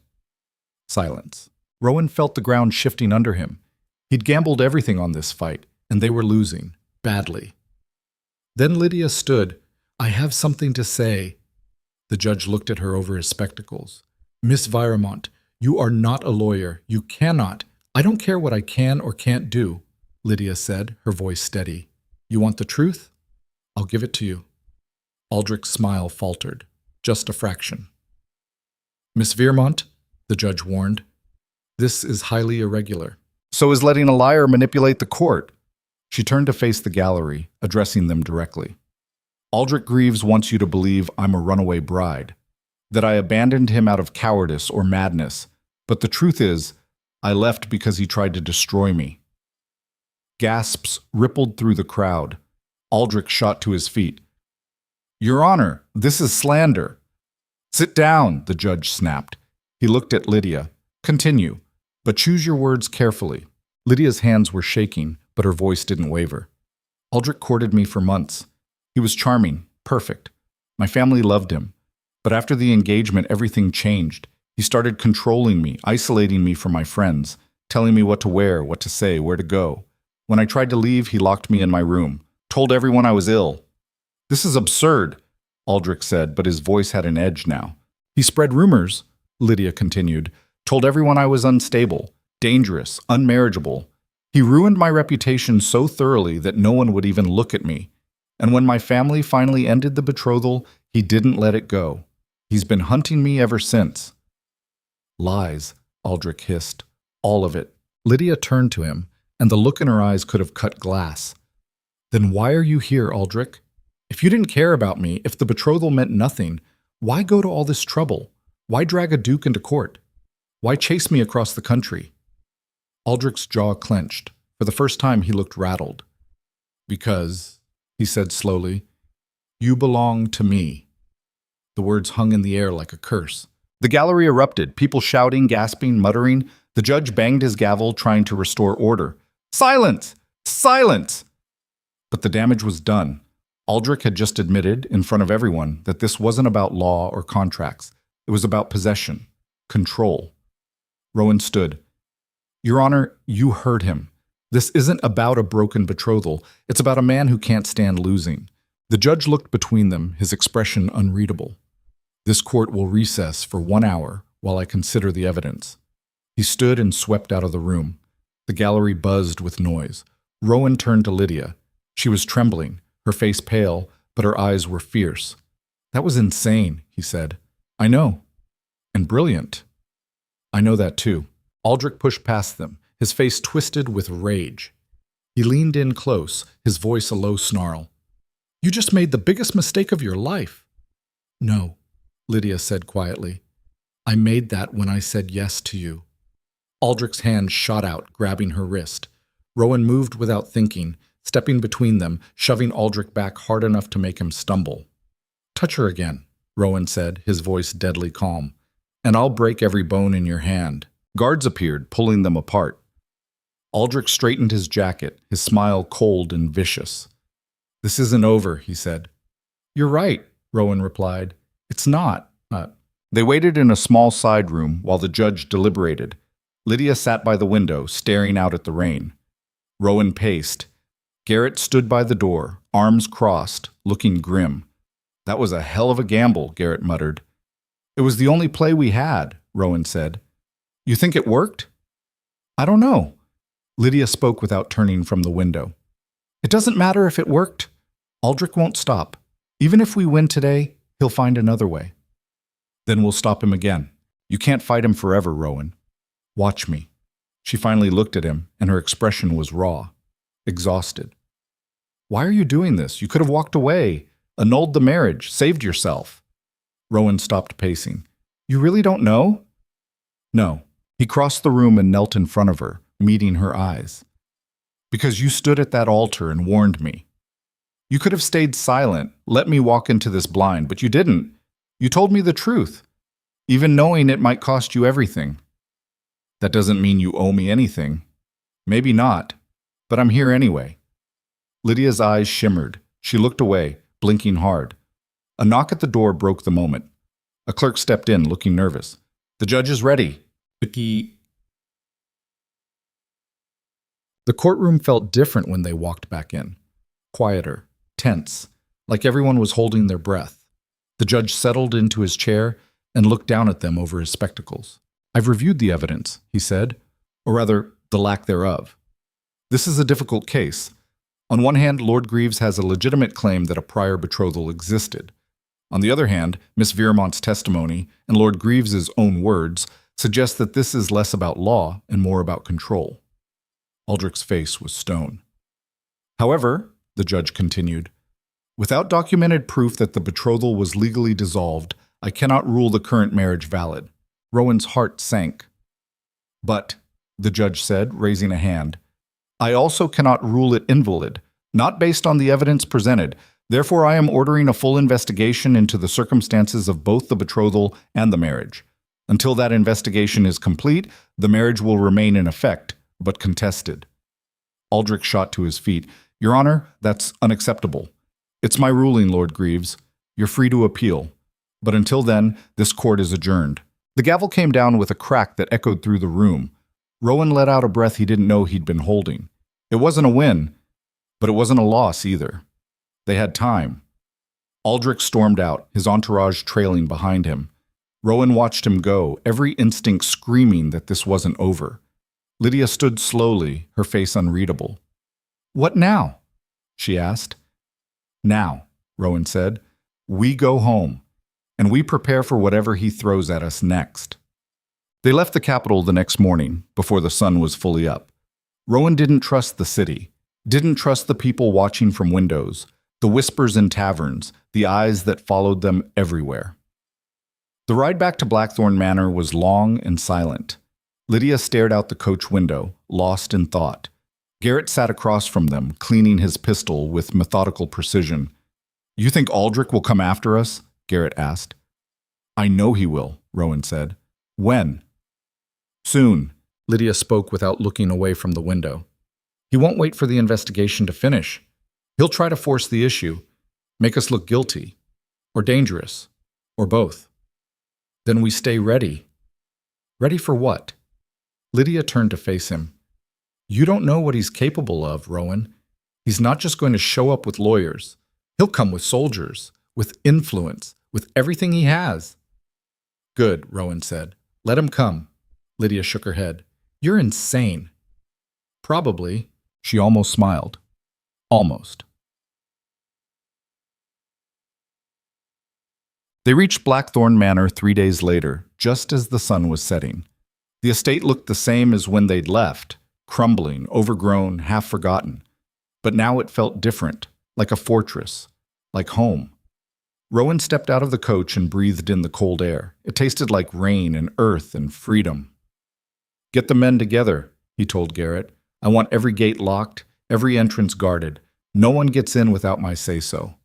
[SPEAKER 1] Silence. Rowan felt the ground shifting under him. He'd gambled everything on this fight, and they were losing, badly. Then Lydia stood. "I have something to say." The judge looked at her over his spectacles. "Miss Viremont, you are not a lawyer. You cannot. I don't care what I can or can't do," Lydia said, her voice steady. "You want the truth? I'll give it to you." Aldrich's smile faltered, just a fraction. "Miss Viremont," the judge warned, "this is highly irregular." "So is letting a liar manipulate the court." She turned to face the gallery, addressing them directly. "Aldrich Greaves wants you to believe I'm a runaway bride, that I abandoned him out of cowardice or madness, but the truth is, I left because he tried to destroy me." Gasps rippled through the crowd. Aldrich shot to his feet. Your Honor, this is slander. Sit down, the judge snapped. He looked at Lydia. Continue, but choose your words carefully. Lydia's hands were shaking, but her voice didn't waver. Aldrich courted me for months. He was charming, perfect. My family loved him. But after the engagement, everything changed. He started controlling me, isolating me from my friends, telling me what to wear, what to say, where to go. When I tried to leave, he locked me in my room, told everyone I was ill. This is absurd, Aldrich said, but his voice had an edge now. He spread rumors, Lydia continued, told everyone I was unstable, dangerous, unmarriageable. He ruined my reputation so thoroughly that no one would even look at me. And when my family finally ended the betrothal, he didn't let it go. He's been hunting me ever since. Lies, Aldrich hissed. All of it. Lydia turned to him, and the look in her eyes could have cut glass. Then why are you here, Aldrich? If you didn't care about me, if the betrothal meant nothing, why go to all this trouble? Why drag a duke into court? Why chase me across the country? Aldrich's jaw clenched. For the first time, he looked rattled. Because, he said slowly, you belong to me. The words hung in the air like a curse. The gallery erupted, people shouting, gasping, muttering. The judge banged his gavel, trying to restore order. Silence! Silence! But the damage was done. Aldrich had just admitted, in front of everyone, that this wasn't about law or contracts. It was about possession, control. Rowan stood. Your Honor, you heard him. This isn't about a broken betrothal. It's about a man who can't stand losing. The judge looked between them, his expression unreadable. This court will recess for 1 hour while I consider the evidence. He stood and swept out of the room. The gallery buzzed with noise. Rowan turned to Lydia. She was trembling, her face pale, but her eyes were fierce. That was insane, he said. I know. And brilliant. I know that too. Aldrich pushed past them, his face twisted with rage. He leaned in close, his voice a low snarl. You just made the biggest mistake of your life. No, Lydia said quietly. I made that when I said yes to you. Aldrich's hand shot out, grabbing her wrist. Rowan moved without thinking, stepping between them, shoving Aldrich back hard enough to make him stumble. Touch her again, Rowan said, his voice deadly calm, and I'll break every bone in your hand. Guards appeared, pulling them apart. Aldrich straightened his jacket, his smile cold and vicious. This isn't over, he said. You're right, Rowan replied. It's not. They waited in a small side room while the judge deliberated. Lydia sat by the window, staring out at the rain. Rowan paced. Garrett stood by the door, arms crossed, looking grim. That was a hell of a gamble, Garrett muttered. It was the only play we had, Rowan said. You think it worked? I don't know. Lydia spoke without turning from the window. It doesn't matter if it worked. Aldrich won't stop. Even if we win today, he'll find another way. Then we'll stop him again. You can't fight him forever, Rowan. Watch me. She finally looked at him, and her expression was raw, exhausted. Why are you doing this? You could have walked away, annulled the marriage, saved yourself. Rowan stopped pacing. You really don't know? No. He crossed the room and knelt in front of her, meeting her eyes. Because you stood at that altar and warned me. You could have stayed silent, let me walk into this blind, but you didn't. You told me the truth, even knowing it might cost you everything. That doesn't mean you owe me anything. Maybe not, but I'm here anyway. Lydia's eyes shimmered. She looked away, blinking hard. A knock at the door broke the moment. A clerk stepped in, looking nervous. The judge is ready. The courtroom felt different when they walked back in. Quieter, tense, like everyone was holding their breath. The judge settled into his chair and looked down at them over his spectacles. I've reviewed the evidence, he said, or rather, the lack thereof. This is a difficult case. On one hand, Lord Greaves has a legitimate claim that a prior betrothal existed. On the other hand, Miss Viramont's testimony and Lord Greaves's own words suggest that this is less about law and more about control. Aldrich's face was stone. However, the judge continued, without documented proof that the betrothal was legally dissolved, I cannot rule the current marriage valid. Rowan's heart sank. But, the judge said, raising a hand, I also cannot rule it invalid, not based on the evidence presented, Therefore, I am ordering a full investigation into the circumstances of both the betrothal and the marriage. Until that investigation is complete, the marriage will remain in effect, but contested. Aldrich shot to his feet. Your Honor, that's unacceptable. It's my ruling, Lord Greaves. You're free to appeal. But until then, this court is adjourned. The gavel came down with a crack that echoed through the room. Rowan let out a breath he didn't know he'd been holding. It wasn't a win, but it wasn't a loss either. They had time. Aldrich stormed out, his entourage trailing behind him. Rowan watched him go, every instinct screaming that this wasn't over. Lydia stood slowly, her face unreadable. What now? She asked. Now, Rowan said, we go home, and we prepare for whatever he throws at us next. They left the capital the next morning, before the sun was fully up. Rowan didn't trust the city, didn't trust the people watching from windows, the whispers in taverns, the eyes that followed them everywhere. The ride back to Blackthorn Manor was long and silent. Lydia stared out the coach window, lost in thought. Garrett sat across from them, cleaning his pistol with methodical precision. You think Aldrich will come after us? Garrett asked. I know he will, Rowan said. When? Soon, Lydia spoke without looking away from the window. He won't wait for the investigation to finish. He'll try to force the issue, make us look guilty, or dangerous, or both. Then we stay ready. Ready for what? Lydia turned to face him. You don't know what he's capable of, Rowan. He's not just going to show up with lawyers. He'll come with soldiers, with influence, with everything he has. Good, Rowan said. Let him come. Lydia shook her head. You're insane. Probably. She almost smiled. Almost. They reached Blackthorn Manor 3 days later, just as the sun was setting. The estate looked the same as when they'd left, crumbling, overgrown, half forgotten. But now it felt different, like a fortress, like home. Rowan stepped out of the coach and breathed in the cold air. It tasted like rain and earth and freedom. Get the men together, he told Garrett. I want every gate locked, every entrance guarded. No one gets in without my say-so.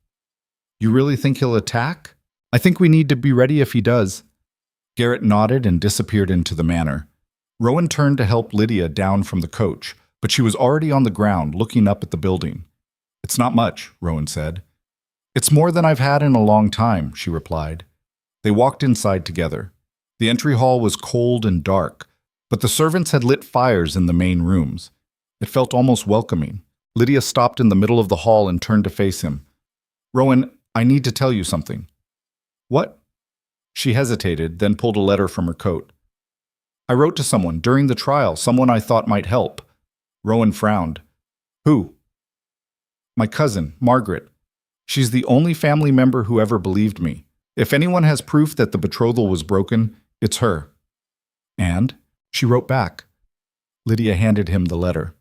[SPEAKER 1] You really think he'll attack? I think we need to be ready if he does. Garrett nodded and disappeared into the manor. Rowan turned to help Lydia down from the coach, but she was already on the ground looking up at the building. It's not much, Rowan said. It's more than I've had in a long time, she replied. They walked inside together. The entry hall was cold and dark, but the servants had lit fires in the main rooms. It felt almost welcoming. Lydia stopped in the middle of the hall and turned to face him. Rowan, I need to tell you something. What? She hesitated, then pulled a letter from her coat. I wrote to someone during the trial, someone I thought might help. Rowan frowned. Who? My cousin, Margaret. She's the only family member who ever believed me. If anyone has proof that the betrothal was broken, it's her. And? She wrote back. Lydia handed him the letter.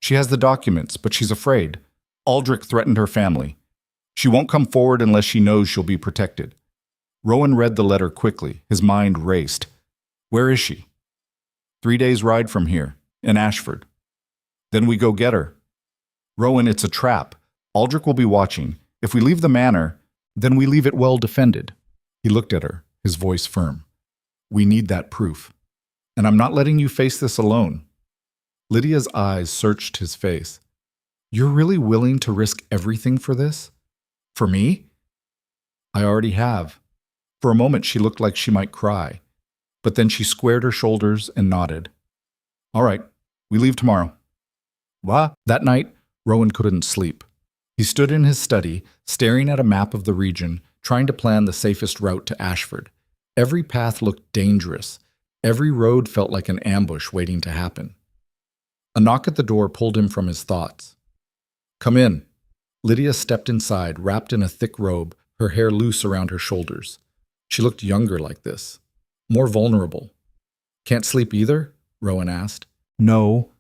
[SPEAKER 1] She has the documents, but she's afraid. Aldrich threatened her family. She won't come forward unless she knows she'll be protected. Rowan read the letter quickly. His mind raced. Where is she? 3 days' ride from here, in Ashford. Then we go get her. Rowan, it's a trap. Aldrich will be watching. If we leave the manor, then we leave it well defended. He looked at her, his voice firm. We need that proof. And I'm not letting you face this alone. Lydia's eyes searched his face. You're really willing to risk everything for this? For me? I already have. For a moment she looked like she might cry, but then she squared her shoulders and nodded. All right, we leave tomorrow. What? That night, Rowan couldn't sleep. He stood in his study, staring at a map of the region, trying to plan the safest route to Ashford. Every path looked dangerous. Every road felt like an ambush waiting to happen. A knock at the door pulled him from his thoughts. Come in. Lydia stepped inside, wrapped in a thick robe, her hair loose around her shoulders. She looked younger like this, more vulnerable. Can't sleep either? Rowan asked. No.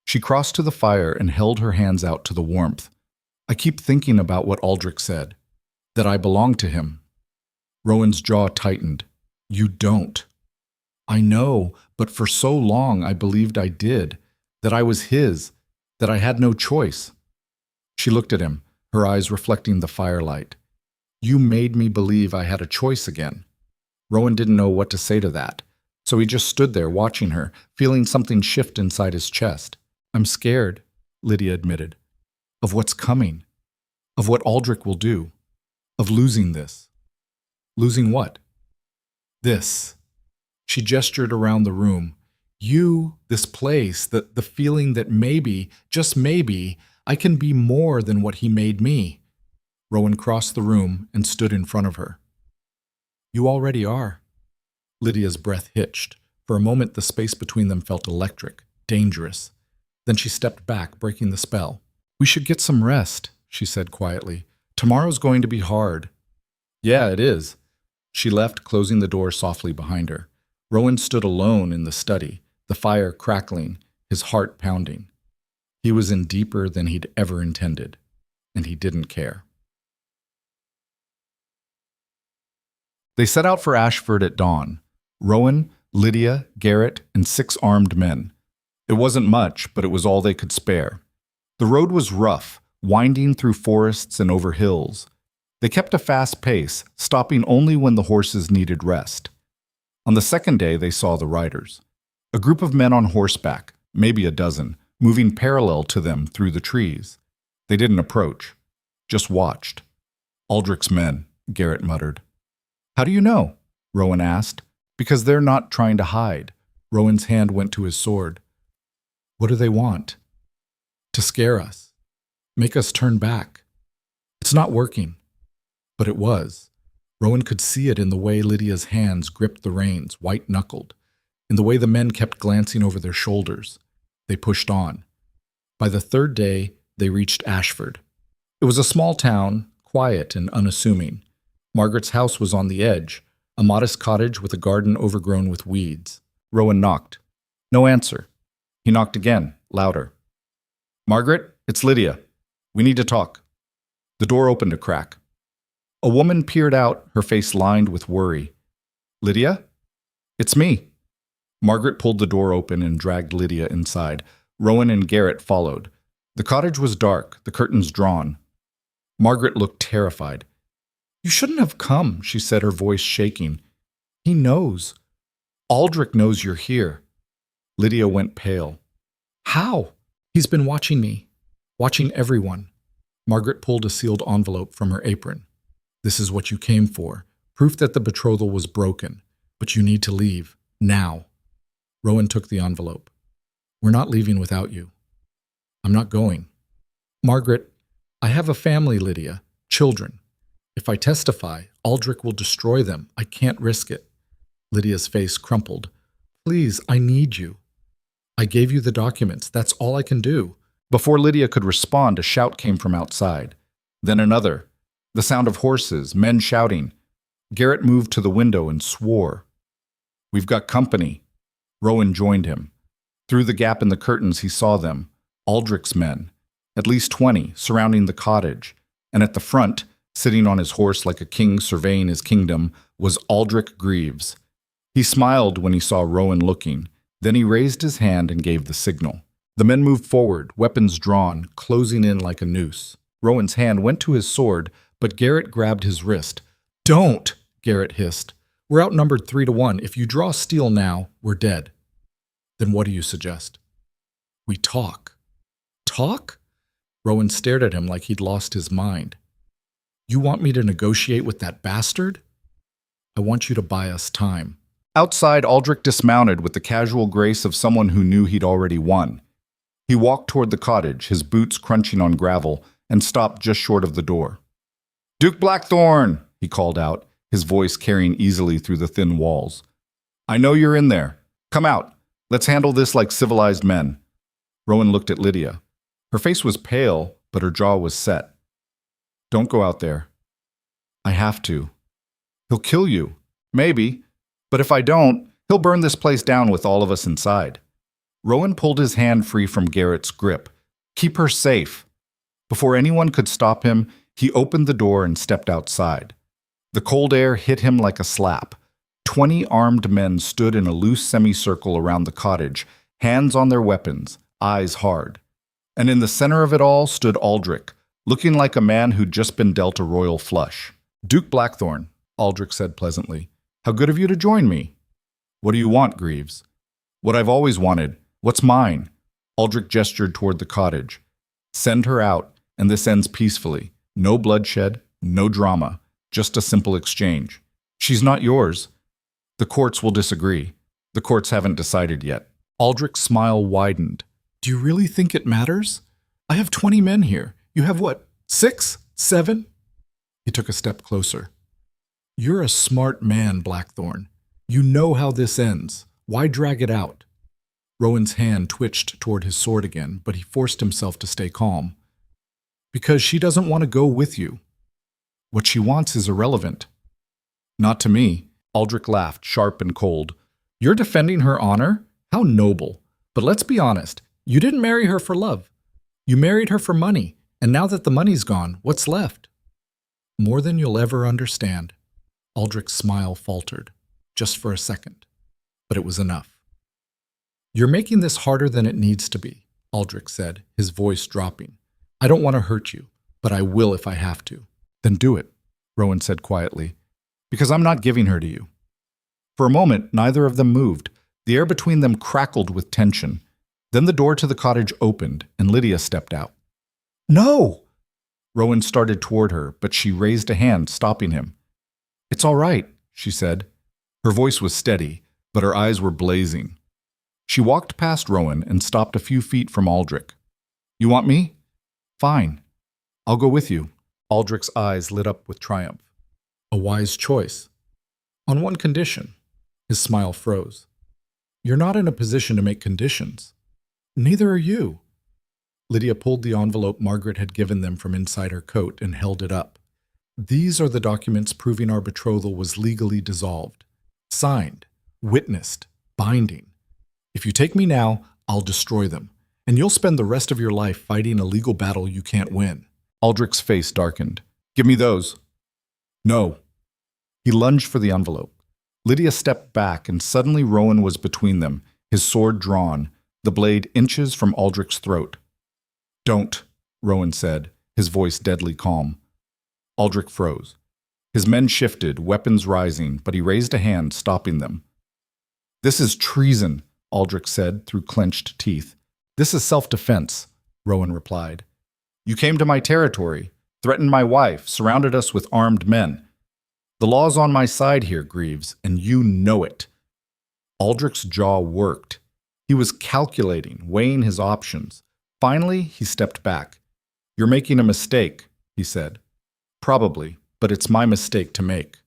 [SPEAKER 1] She crossed to the fire and held her hands out to the warmth. I keep thinking about what Aldrich said, that I belong to him. Rowan's jaw tightened. You don't. I know, but for so long I believed I did, that I was his, that I had no choice. She looked at him, her eyes reflecting the firelight. You made me believe I had a choice again. Rowan didn't know what to say to that, so he just stood there watching her, feeling something shift inside his chest. I'm scared, Lydia admitted, of what's coming, of what Aldrich will do, of losing this. Losing what? This. She gestured around the room. You, this place, the feeling that maybe, just maybe, I can be more than what he made me. Rowan crossed the room and stood in front of her. You already are. Lydia's breath hitched. For a moment, the space between them felt electric, dangerous. Then she stepped back, breaking the spell. We should get some rest, she said quietly. Tomorrow's going to be hard. Yeah, it is. She left, closing the door softly behind her. Rowan stood alone in the study, the fire crackling, his heart pounding. He was in deeper than he'd ever intended, and he didn't care. They set out for Ashford at dawn. Rowan, Lydia, Garrett, and 6 armed men. It wasn't much, but it was all they could spare. The road was rough, winding through forests and over hills. They kept a fast pace, stopping only when the horses needed rest. On the second day, they saw the riders. A group of men on horseback, maybe a dozen, moving parallel to them through the trees. They didn't approach, just watched. Aldrich's men, Garrett muttered. How do you know? Rowan asked. Because they're not trying to hide. Rowan's hand went to his sword. What do they want? To scare us. Make us turn back. It's not working. But it was. Rowan could see it in the way Lydia's hands gripped the reins, white-knuckled, in the way the men kept glancing over their shoulders. They pushed on. By the third day, they reached Ashford. It was a small town, quiet and unassuming. Margaret's house was on the edge, a modest cottage with a garden overgrown with weeds. Rowan knocked. No answer. He knocked again, louder. Margaret, it's Lydia. We need to talk. The door opened a crack. A woman peered out, her face lined with worry. Lydia? It's me. Margaret pulled the door open and dragged Lydia inside. Rowan and Garrett followed. The cottage was dark, the curtains drawn. Margaret looked terrified. You shouldn't have come, she said, her voice shaking. He knows. Aldrich knows you're here. Lydia went pale. How? He's been watching me. Watching everyone. Margaret pulled a sealed envelope from her apron. This is what you came for. Proof that the betrothal was broken. But you need to leave. Now. Rowan took the envelope. We're not leaving without you. I'm not going. Margaret, I have a family, Lydia. Children. If I testify, Aldrich will destroy them. I can't risk it. Lydia's face crumpled. Please, I need you. I gave you the documents. That's all I can do. Before Lydia could respond, a shout came from outside. Then another. The sound of horses, men shouting. Garrett moved to the window and swore. We've got company. Rowan joined him. Through the gap in the curtains, he saw them. Aldrich's men. At least 20, surrounding the cottage. And at the front, sitting on his horse like a king surveying his kingdom, was Aldrich Greaves. He smiled when he saw Rowan looking. Then he raised his hand and gave the signal. The men moved forward, weapons drawn, closing in like a noose. Rowan's hand went to his sword, but Garrett grabbed his wrist. Don't, Garrett hissed. We're outnumbered 3-1. If you draw steel now, we're dead. Then what do you suggest? We talk. Talk? Rowan stared at him like he'd lost his mind. You want me to negotiate with that bastard? I want you to buy us time. Outside, Aldrich dismounted with the casual grace of someone who knew he'd already won. He walked toward the cottage, his boots crunching on gravel, and stopped just short of the door. Duke Blackthorne, he called out, his voice carrying easily through the thin walls. I know you're in there. Come out. Let's handle this like civilized men. Rowan looked at Lydia. Her face was pale, but her jaw was set. Don't go out there. I have to. He'll kill you. Maybe. But if I don't, he'll burn this place down with all of us inside. Rowan pulled his hand free from Garrett's grip. Keep her safe. Before anyone could stop him, he opened the door and stepped outside. The cold air hit him like a slap. 20 armed men stood in a loose semicircle around the cottage, hands on their weapons, eyes hard. And in the center of it all stood Aldrich, looking like a man who'd just been dealt a royal flush. "Duke Blackthorn," Aldrich said pleasantly. "How good of you to join me." "What do you want, Greaves?" "What I've always wanted. What's mine?" Aldrich gestured toward the cottage. "Send her out, and this ends peacefully. No bloodshed, no drama, just a simple exchange. She's not yours. The courts will disagree. The courts haven't decided yet." Aldrich's smile widened. "Do you really think it matters? I have 20 men here. You have what, 6? 7? He took a step closer. "You're a smart man, Blackthorn. You know how this ends. Why drag it out?" Rowan's hand twitched toward his sword again, but he forced himself to stay calm. "Because she doesn't want to go with you. What she wants is irrelevant." "Not to me," Aldrich laughed, sharp and cold. "You're defending her honor? How noble. But let's be honest, you didn't marry her for love. You married her for money, and now that the money's gone, what's left?" "More than you'll ever understand." Aldrich's smile faltered, just for a second, but it was enough. "You're making this harder than it needs to be," Aldrich said, his voice dropping. "I don't want to hurt you, but I will if I have to." "Then do it," Rowan said quietly, "because I'm not giving her to you." For a moment, neither of them moved. The air between them crackled with tension. Then the door to the cottage opened, and Lydia stepped out. "No!" Rowan started toward her, but she raised a hand, stopping him. "It's all right," she said. Her voice was steady, but her eyes were blazing. She walked past Rowan and stopped a few feet from Aldrich. "You want me? Fine. I'll go with you." Aldrich's eyes lit up with triumph. "A wise choice. On one condition." His smile froze. "You're not in a position to make conditions. Neither are you." Lydia pulled the envelope Margaret had given them from inside her coat and held it up. "These are the documents proving our betrothal was legally dissolved. Signed, witnessed, binding. If you take me now, I'll destroy them, and you'll spend the rest of your life fighting a legal battle you can't win." Aldrich's face darkened. "Give me those." "No." He lunged for the envelope. Lydia stepped back, and suddenly Rowan was between them, his sword drawn, the blade inches from Aldrich's throat. "Don't," Rowan said, his voice deadly calm. Aldrich froze. His men shifted, weapons rising, but he raised a hand, stopping them. "This is treason," Aldrich said through clenched teeth. "This is self-defense," Rowan replied. "You came to my territory, threatened my wife, surrounded us with armed men. The law's on my side here, Greaves, and you know it." Aldrich's jaw worked. He was calculating, weighing his options. Finally, he stepped back. "You're making a mistake," he said. "Probably, but it's my mistake to make."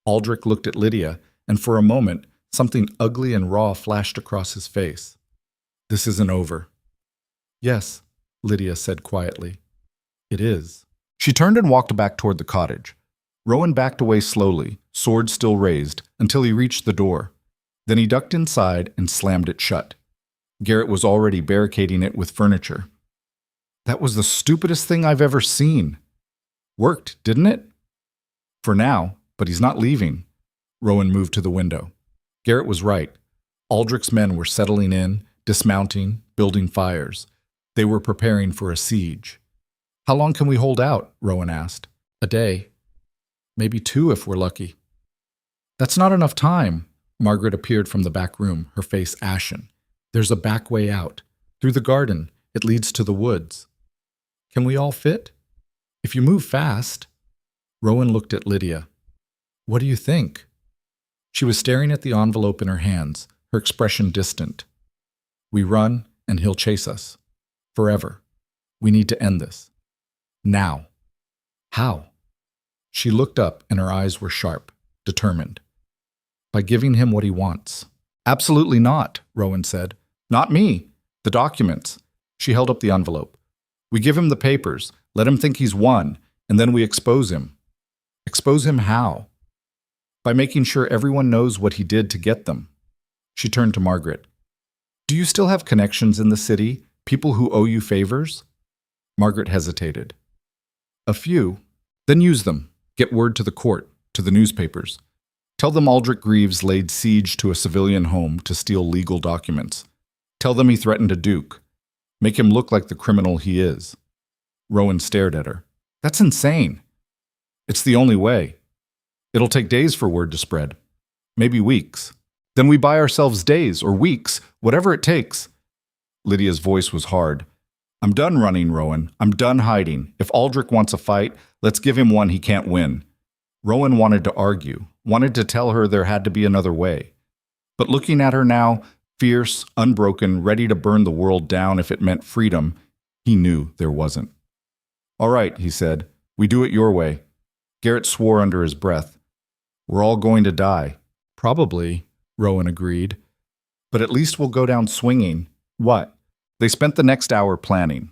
[SPEAKER 1] Aldrich looked at Lydia, and for a moment, something ugly and raw flashed across his face. "This isn't over." "Yes," Lydia said quietly. "It is." She turned and walked back toward the cottage. Rowan backed away slowly, sword still raised, until he reached the door. Then he ducked inside and slammed it shut. Garrett was already barricading it with furniture. "That was the stupidest thing I've ever seen." "Worked, didn't it?" "For now, but he's not leaving." Rowan moved to the window. Garrett was right. Aldrich's men were settling in, dismounting, building fires. They were preparing for a siege. "How long can we hold out?" Rowan asked. "A day. Maybe 2 if we're lucky." "That's not enough time." Margaret appeared from the back room, her face ashen. "There's a back way out. Through the garden. It leads to the woods." "Can we all fit?" "If you move fast." Rowan looked at Lydia. "What do you think?" She was staring at the envelope in her hands, her expression distant. "We run, and he'll chase us. Forever. We need to end this. Now." "How?" She looked up, and her eyes were sharp, determined. "By giving him what he wants." "Absolutely not," Rowan said. "Not me. The documents." She held up the envelope. "We give him the papers, let him think he's won, and then we expose him." "Expose him how?" "By making sure everyone knows what he did to get them." She turned to Margaret. "Do you still have connections in the city, people who owe you favors?" Margaret hesitated. "A few. Then use them. Get word to the court, to the newspapers. Tell them Aldrich Greaves laid siege to a civilian home to steal legal documents. Tell them he threatened a duke. Make him look like the criminal he is." Rowan stared at her. That's insane. It's the only way. It'll take days for word to spread. Maybe weeks. Then we buy ourselves days or weeks, whatever it takes. Lydia's voice was hard. I'm done running, Rowan. I'm done hiding. If Aldrich wants a fight, let's give him one he can't win. Rowan wanted to argue, wanted to tell her there had to be another way. But looking at her now, fierce, unbroken, ready to burn the world down if it meant freedom, he knew there wasn't. All right, he said. We do it your way. Garrett swore under his breath. We're all going to die. Probably, Rowan agreed. But at least we'll go down swinging. What? They spent the next hour planning.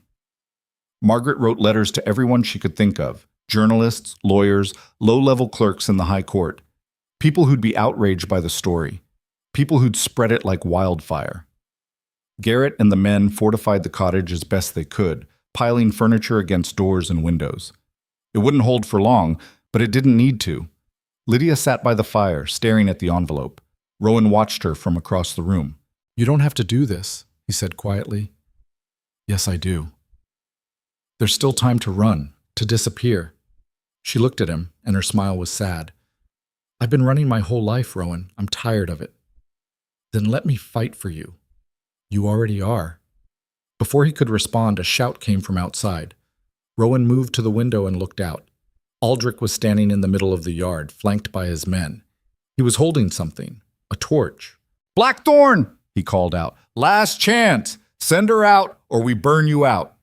[SPEAKER 1] Margaret wrote letters to everyone she could think of. Journalists, lawyers, low-level clerks in the high court. People who'd be outraged by the story. People who'd spread it like wildfire. Garrett and the men fortified the cottage as best they could, piling furniture against doors and windows. It wouldn't hold for long, but it didn't need to. Lydia sat by the fire, staring at the envelope. Rowan watched her from across the room. You don't have to do this, he said quietly. Yes, I do. There's still time to run, to disappear. She looked at him, and her smile was sad. I've been running my whole life, Rowan. I'm tired of it. Then let me fight for you. You already are. Before he could respond, a shout came from outside. Rowan moved to the window and looked out. Aldrich was standing in the middle of the yard, flanked by his men. He was holding something, a torch. Blackthorn, he called out. Last chance. Send her out, or we burn you out.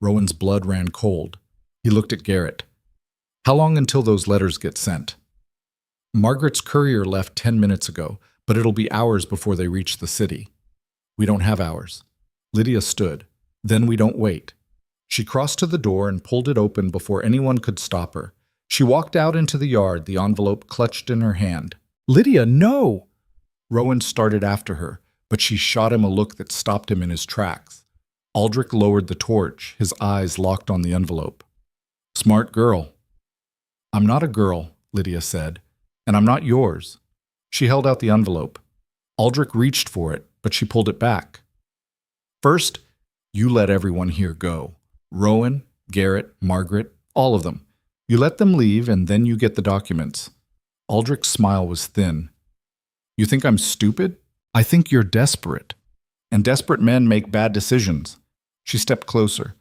[SPEAKER 1] Rowan's blood ran cold. He looked at Garrett. How long until those letters get sent? Margaret's courier left 10 minutes ago, but it'll be hours before they reach the city. We don't have hours. Lydia stood. Then we don't wait. She crossed to the door and pulled it open before anyone could stop her. She walked out into the yard, the envelope clutched in her hand. Lydia, no! Rowan started after her, but she shot him a look that stopped him in his tracks. Aldrich lowered the torch, his eyes locked on the envelope. Smart girl. I'm not a girl, Lydia said, and I'm not yours. She held out the envelope. Aldrich reached for it, but she pulled it back. First, you let everyone here go. Rowan, Garrett, Margaret, all of them. You let them leave, and then you get the documents. Aldrich's smile was thin. You think I'm stupid? I think you're desperate. And desperate men make bad decisions. She stepped closer.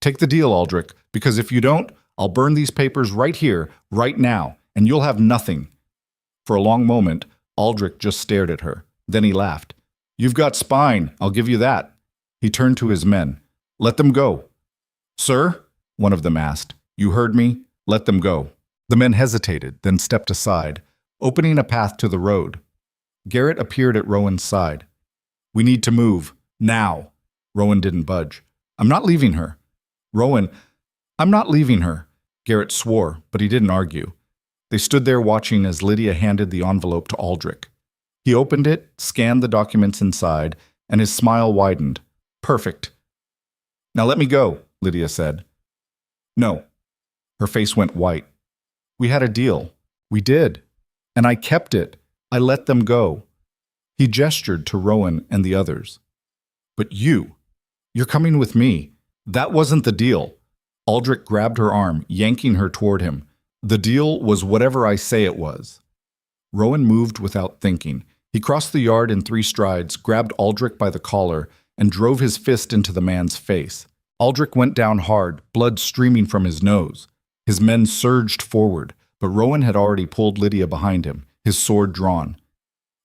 [SPEAKER 1] Take the deal, Aldrich, because if you don't, I'll burn these papers right here, right now, and you'll have nothing. For a long moment, Aldrich just stared at her. Then he laughed. You've got spine, I'll give you that. He turned to his men. Let them go. Sir? One of them asked. You heard me? Let them go. The men hesitated, then stepped aside, opening a path to the road. Garrett appeared at Rowan's side. We need to move. Now. Rowan didn't budge. I'm not leaving her. Rowan, I'm not leaving her. Garrett swore, but he didn't argue. They stood there watching as Lydia handed the envelope to Aldrich. He opened it, scanned the documents inside, and his smile widened. Perfect. Now let me go, Lydia said. No. Her face went white. We had a deal. We did. And I kept it. I let them go. He gestured to Rowan and the others. But you're coming with me. That wasn't the deal. Aldrich grabbed her arm, yanking her toward him. The deal was whatever I say it was. Rowan moved without thinking. He crossed the yard in 3 strides, grabbed Aldrich by the collar, and drove his fist into the man's face. Aldrich went down hard, blood streaming from his nose. His men surged forward, but Rowan had already pulled Lydia behind him, his sword drawn.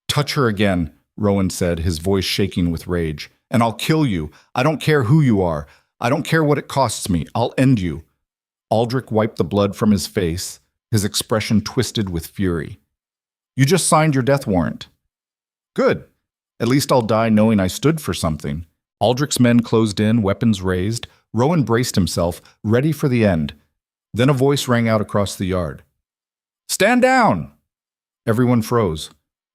[SPEAKER 1] Touch her again, Rowan said, his voice shaking with rage, and I'll kill you. I don't care who you are. I don't care what it costs me. I'll end you. Aldrich wiped the blood from his face, his expression twisted with fury. You just signed your death warrant. Good. At least I'll die knowing I stood for something. Aldrich's men closed in, weapons raised. Rowan braced himself, ready for the end. Then a voice rang out across the yard. Stand down! Everyone froze.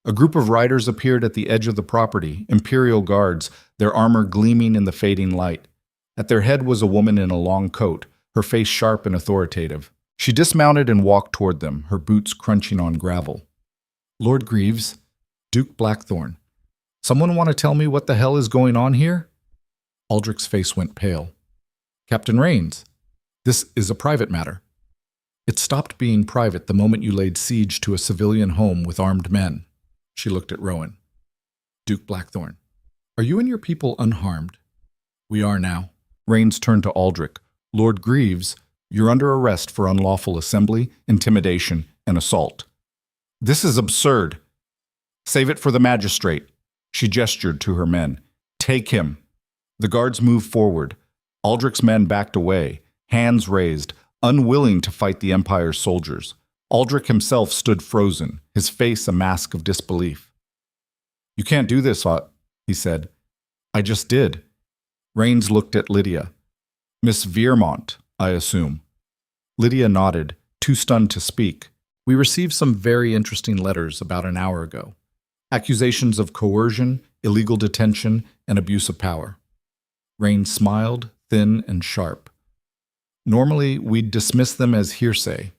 [SPEAKER 1] A group of riders appeared at the edge of the property, Imperial guards, their armor gleaming in the fading light. At their head was a woman in a long coat, her face sharp and authoritative. She dismounted and walked toward them, her boots crunching on gravel. Lord Greaves, Duke Blackthorn, someone want to tell me what the hell is going on here? Aldrich's face went pale. Captain Rains, This is a private matter. It stopped being private the moment you laid siege to a civilian home with armed men. She looked at Rowan. Duke Blackthorn, are you and your people unharmed? We are now. Rains turned to Aldrich. Lord Greaves, you're under arrest for unlawful assembly, intimidation, and assault. This is absurd. Save it for the magistrate. She gestured to her men. Take him. The guards moved forward. Aldrich's men backed away, hands raised, unwilling to fight the Empire's soldiers. Aldrich himself stood frozen, his face a mask of disbelief. You can't do this, he said. I just did. Rains looked at Lydia. Miss Veermont, I assume. Lydia nodded, too stunned to speak. We received some very interesting letters about an hour ago. Accusations of coercion, illegal detention, and abuse of power. Rains smiled, thin and sharp. Normally, we'd dismiss them as hearsay.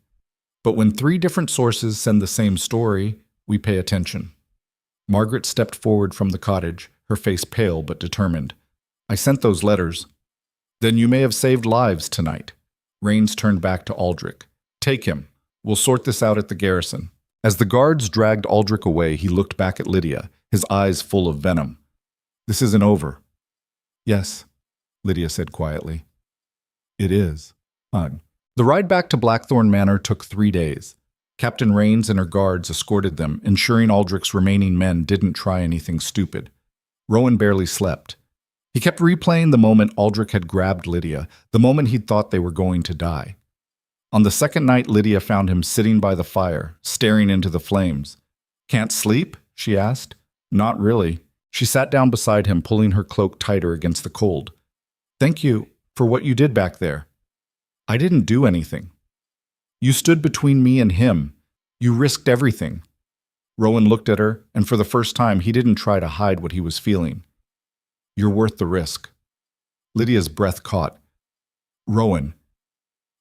[SPEAKER 1] But when 3 different sources send the same story, we pay attention. Margaret stepped forward from the cottage, her face pale but determined. I sent those letters. Then you may have saved lives tonight. Rains turned back to Aldrich. Take him. We'll sort this out at the garrison. As the guards dragged Aldrich away, he looked back at Lydia, his eyes full of venom. This isn't over. Yes, Lydia said quietly. It is. The ride back to Blackthorn Manor took 3 days. Captain Rains and her guards escorted them, ensuring Aldrich's remaining men didn't try anything stupid. Rowan barely slept. He kept replaying the moment Aldrich had grabbed Lydia, the moment he'd thought they were going to die. On the second night, Lydia found him sitting by the fire, staring into the flames. Can't sleep? She asked. Not really. She sat down beside him, pulling her cloak tighter against the cold. Thank you for what you did back there. I didn't do anything. You stood between me and him. You risked everything. Rowan looked at her, and for the first time, he didn't try to hide what he was feeling. You're worth the risk. Lydia's breath caught. Rowan,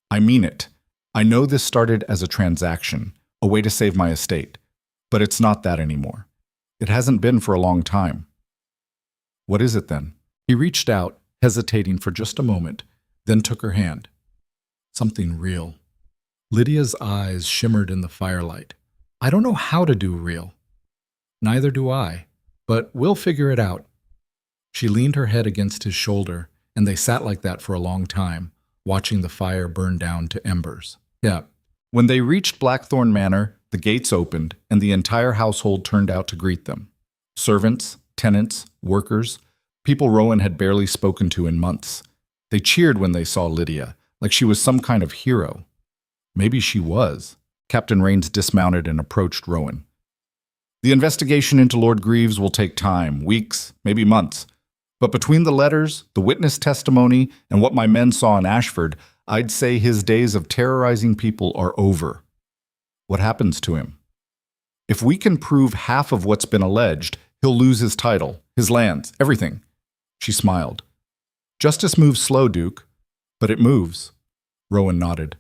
[SPEAKER 1] I mean it. I know this started as a transaction, a way to save my estate, but it's not that anymore. It hasn't been for a long time. What is it then? He reached out, hesitating for just a moment, then took her hand. Something real. Lydia's eyes shimmered in the firelight. I don't know how to do real. Neither do I, but we'll figure it out. She leaned her head against his shoulder, and they sat like that for a long time, watching the fire burn down to embers. Yeah. When they reached Blackthorn Manor, the gates opened, and the entire household turned out to greet them. Servants, tenants, workers, people Rowan had barely spoken to in months. They cheered when they saw Lydia, like she was some kind of hero. Maybe she was. Captain Rains dismounted and approached Rowan. The investigation into Lord Greaves will take time, weeks, maybe months. But between the letters, the witness testimony, and what my men saw in Ashford, I'd say his days of terrorizing people are over. What happens to him? If we can prove half of what's been alleged, he'll lose his title, his lands, everything. She smiled. Justice moves slow, Duke, but it moves. Rowan nodded.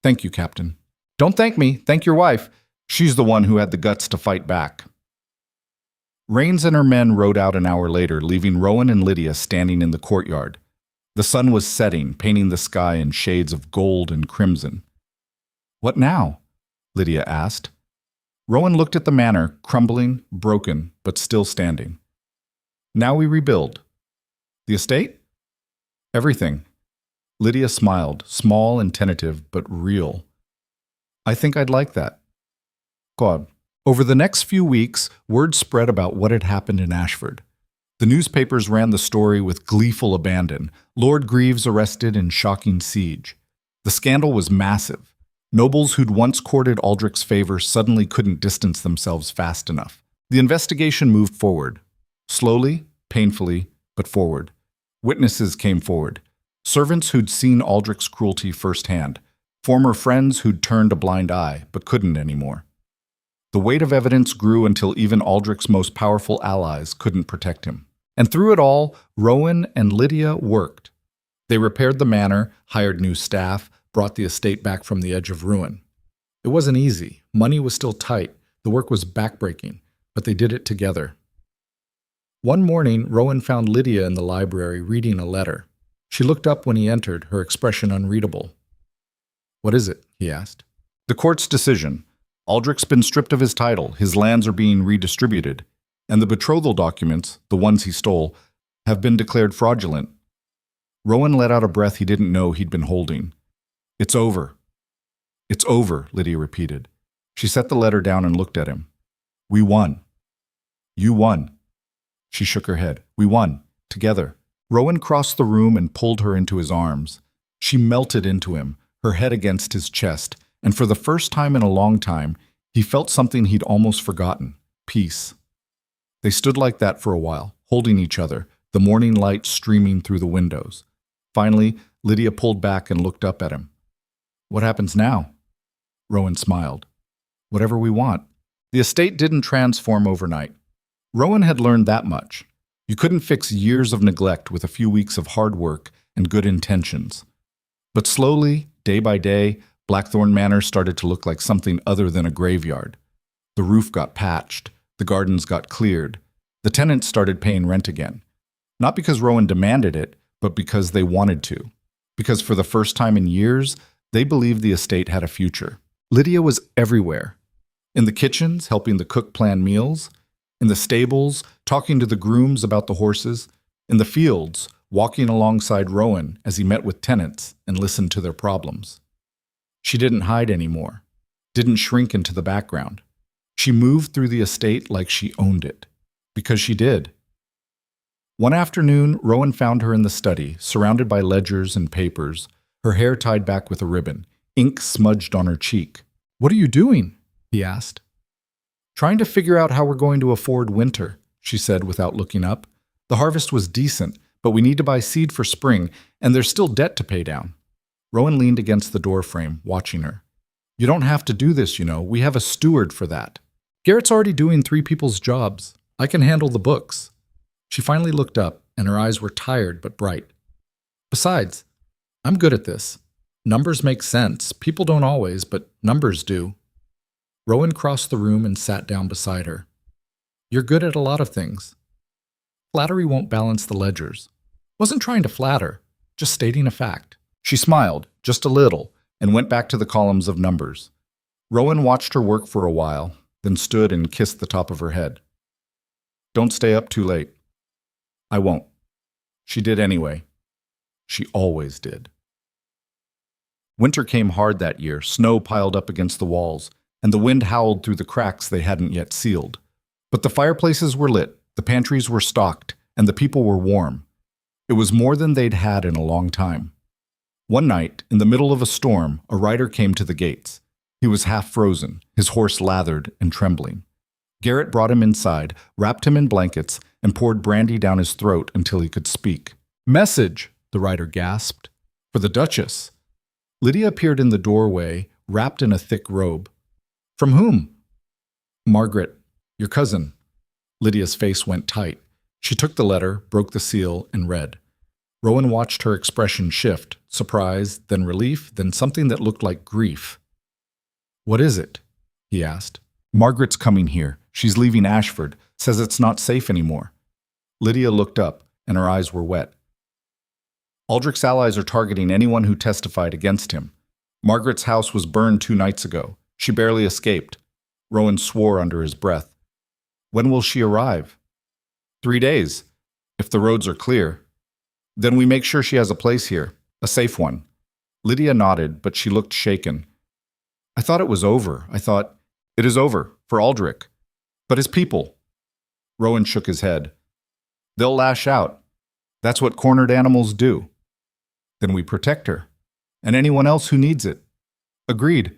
[SPEAKER 1] Thank you, Captain. Don't thank me, thank your wife. She's the one who had the guts to fight back. Rains and her men rode out an hour later, leaving Rowan and Lydia standing in the courtyard. The sun was setting, painting the sky in shades of gold and crimson. What now? Lydia asked. Rowan looked at the manor, crumbling, broken, but still standing. Now we rebuild. The estate? Everything. Lydia smiled, small and tentative, but real. I think I'd like that. God. Over the next few weeks, word spread about what had happened in Ashford. The newspapers ran the story with gleeful abandon. Lord Greaves arrested in shocking siege. The scandal was massive. Nobles who'd once courted Aldrich's favor suddenly couldn't distance themselves fast enough. The investigation moved forward. Slowly, painfully, but forward. Witnesses came forward. Servants who'd seen Aldrich's cruelty firsthand. Former friends who'd turned a blind eye, but couldn't anymore. The weight of evidence grew until even Aldrich's most powerful allies couldn't protect him. And through it all, Rowan and Lydia worked. They repaired the manor, hired new staff, brought the estate back from the edge of ruin. It wasn't easy. Money was still tight. The work was backbreaking, but they did it together. One morning, Rowan found Lydia in the library reading a letter. She looked up when he entered, her expression unreadable. "What is it?" he asked. "The court's decision. Aldrich's been stripped of his title, his lands are being redistributed, and the betrothal documents, the ones he stole, have been declared fraudulent." Rowan let out a breath he didn't know he'd been holding. "It's over." "It's over," Lydia repeated. She set the letter down and looked at him. "We won." "You won." She shook her head. "We won. Together." Rowan crossed the room and pulled her into his arms. She melted into him, her head against his chest, and for the first time in a long time, he felt something he'd almost forgotten: peace. They stood like that for a while, holding each other, the morning light streaming through the windows. Finally, Lydia pulled back and looked up at him. "What happens now?" Rowan smiled. "Whatever we want." The estate didn't transform overnight. Rowan had learned that much. You couldn't fix years of neglect with a few weeks of hard work and good intentions. But slowly, day by day, Blackthorn Manor started to look like something other than a graveyard. The roof got patched, the gardens got cleared, the tenants started paying rent again. Not because Rowan demanded it, but because they wanted to. Because for the first time in years, they believed the estate had a future. Lydia was everywhere. In the kitchens, helping the cook plan meals. In the stables, talking to the grooms about the horses. In the fields, walking alongside Rowan as he met with tenants and listened to their problems. She didn't hide anymore, didn't shrink into the background. She moved through the estate like she owned it. Because she did. One afternoon, Rowan found her in the study, surrounded by ledgers and papers, her hair tied back with a ribbon, ink smudged on her cheek. "What are you doing?" he asked. "Trying to figure out how we're going to afford winter," she said without looking up. "The harvest was decent, but we need to buy seed for spring, and there's still debt to pay down." Rowan leaned against the doorframe, watching her. "You don't have to do this, you know. We have a steward for that. Garrett's already doing 3 people's jobs. I can handle the books." She finally looked up, and her eyes were tired but bright. "Besides, I'm good at this. Numbers make sense. People don't always, but numbers do." Rowan crossed the room and sat down beside her. "You're good at a lot of things. Flattery won't balance the ledgers." "Wasn't trying to flatter, just stating a fact." She smiled, just a little, and went back to the columns of numbers. Rowan watched her work for a while, then stood and kissed the top of her head. "Don't stay up too late." "I won't." She did anyway. She always did. Winter came hard that year, snow piled up against the walls, and the wind howled through the cracks they hadn't yet sealed. But the fireplaces were lit, the pantries were stocked, and the people were warm. It was more than they'd had in a long time. One night, in the middle of a storm, a rider came to the gates. He was half frozen, his horse lathered and trembling. Garrett brought him inside, wrapped him in blankets, and poured brandy down his throat until he could speak. "Message," the rider gasped. "For the Duchess." Lydia appeared in the doorway, wrapped in a thick robe. "From whom?" "Margaret, your cousin." Lydia's face went tight. She took the letter, broke the seal, and read. Rowan watched her expression shift, surprise, then relief, then something that looked like grief. "What is it?" he asked. "Margaret's coming here. She's leaving Ashford. Says it's not safe anymore." Lydia looked up, and her eyes were wet. "Aldrich's allies are targeting anyone who testified against him. Margaret's house was burned 2 nights ago. She barely escaped." Rowan swore under his breath. "When will she arrive?" 3 days, if the roads are clear. Then we make sure she has a place here, a safe one." Lydia nodded, but she looked shaken. "I thought it was over. It is over, for Aldrich. But his people." Rowan shook his head. "They'll lash out. That's what cornered animals do." "Then we protect her. And anyone else who needs it." "Agreed."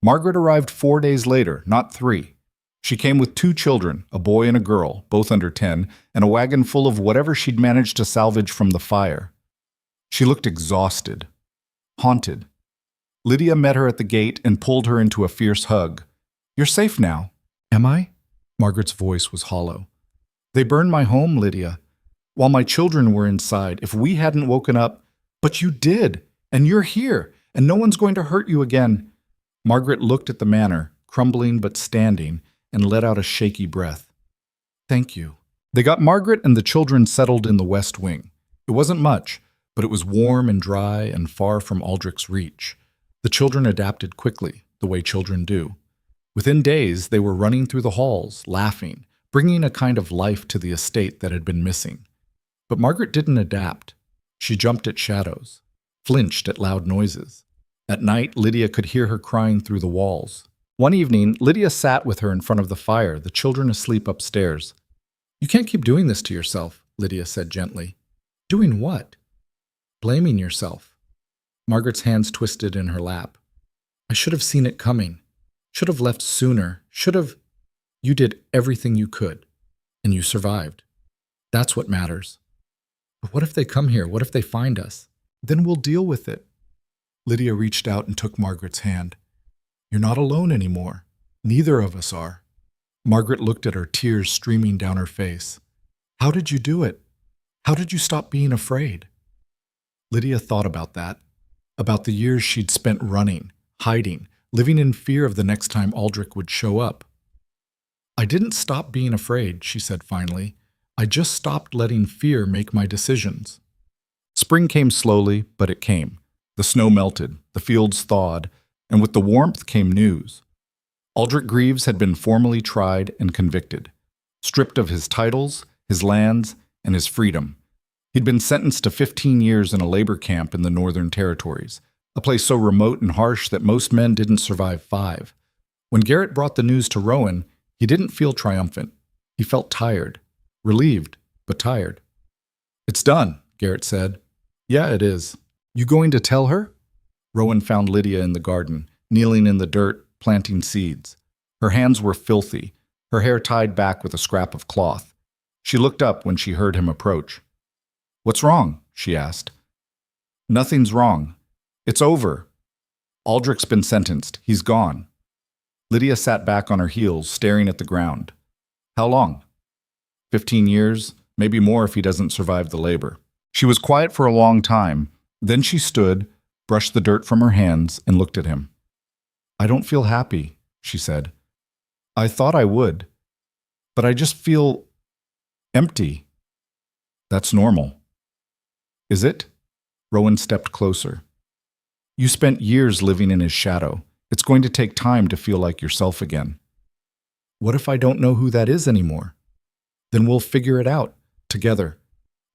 [SPEAKER 1] Margaret arrived 4 days later, not 3. She came with 2 children, a boy and a girl, both under 10, and a wagon full of whatever she'd managed to salvage from the fire. She looked exhausted, haunted. Lydia met her at the gate and pulled her into a fierce hug. "You're safe now." "Am I?" Margaret's voice was hollow. "They burned my home, Lydia, while my children were inside. If we hadn't woken up—" "But you did, and you're here, and no one's going to hurt you again." Margaret looked at the manor, crumbling but standing, and let out a shaky breath. "Thank you." They got Margaret and the children settled in the West Wing. It wasn't much, but it was warm and dry and far from Aldrich's reach. The children adapted quickly, the way children do. Within days, they were running through the halls, laughing, bringing a kind of life to the estate that had been missing. But Margaret didn't adapt. She jumped at shadows, flinched at loud noises. At night, Lydia could hear her crying through the walls. One evening, Lydia sat with her in front of the fire, the children asleep upstairs. "You can't keep doing this to yourself," Lydia said gently. "Doing what?" "Blaming yourself." Margaret's hands twisted in her lap. "I should have seen it coming. Should have left sooner. Should have... You did everything you could, and you survived. That's what matters. But what if they come here? What if they find us? Then we'll deal with it." Lydia reached out and took Margaret's hand. "You're not alone anymore. Neither of us are." Margaret looked at her, tears streaming down her face. "How did you do it? How did you stop being afraid?" Lydia thought about that, about the years she'd spent running, hiding, living in fear of the next time Aldrich would show up. "I didn't stop being afraid," she said finally. "I just stopped letting fear make my decisions." Spring came slowly, but it came. The snow melted, the fields thawed, and with the warmth came news. Aldrich Greaves had been formally tried and convicted, stripped of his titles, his lands, and his freedom. He'd been sentenced to 15 years in a labor camp in the Northern Territories, a place so remote and harsh that most men didn't survive 5. When Garrett brought the news to Rowan, he didn't feel triumphant. He felt tired, relieved, but tired. "It's done," Garrett said. "Yeah, it is." "You going to tell her?" Rowan found Lydia in the garden, kneeling in the dirt, planting seeds. Her hands were filthy, her hair tied back with a scrap of cloth. She looked up when she heard him approach. "What's wrong?" she asked. "Nothing's wrong. It's over. Aldrich's been sentenced. He's gone." Lydia sat back on her heels, staring at the ground. "How long?" 15 years, maybe more if he doesn't survive the labor." She was quiet for a long time. Then she stood, brushed the dirt from her hands, and looked at him. "I don't feel happy," she said. "I thought I would, but I just feel empty." "That's normal." "Is it?" Rowan stepped closer. "You spent years living in his shadow. It's going to take time to feel like yourself again." "What if I don't know who that is anymore?" "Then we'll figure it out, together."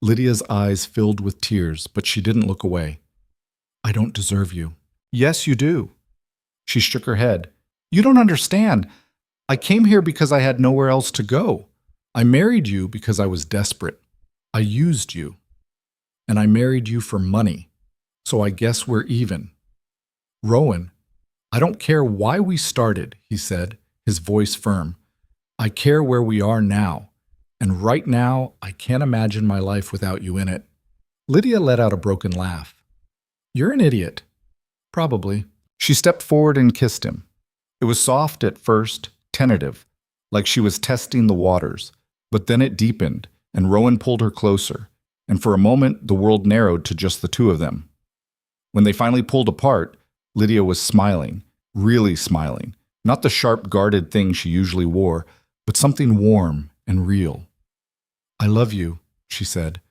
[SPEAKER 1] Lydia's eyes filled with tears, but she didn't look away. "I don't deserve you." "Yes, you do." She shook her head. "You don't understand. I came here because I had nowhere else to go. I married you because I was desperate. I used you. And I married you for money. So I guess we're even." "Rowan, I don't care why we started," he said, his voice firm. "I care where we are now. And right now, I can't imagine my life without you in it." Lydia let out a broken laugh. "You're an idiot." "Probably." She stepped forward and kissed him. It was soft at first, tentative, like she was testing the waters. But then it deepened, and Rowan pulled her closer, and for a moment the world narrowed to just the two of them. When they finally pulled apart, Lydia was smiling, really smiling. Not the sharp, guarded thing she usually wore, but something warm and real. "I love you," she said.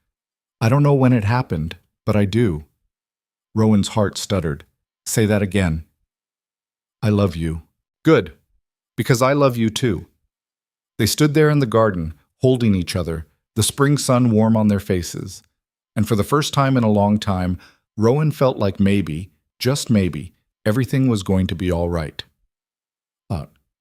[SPEAKER 1] "I don't know when it happened, but I do." Rowan's heart stuttered. "Say that again." "I love you." "Good, because I love you too." They stood there in the garden, holding each other, the spring sun warm on their faces. And for the first time in a long time, Rowan felt like maybe, just maybe, everything was going to be all right.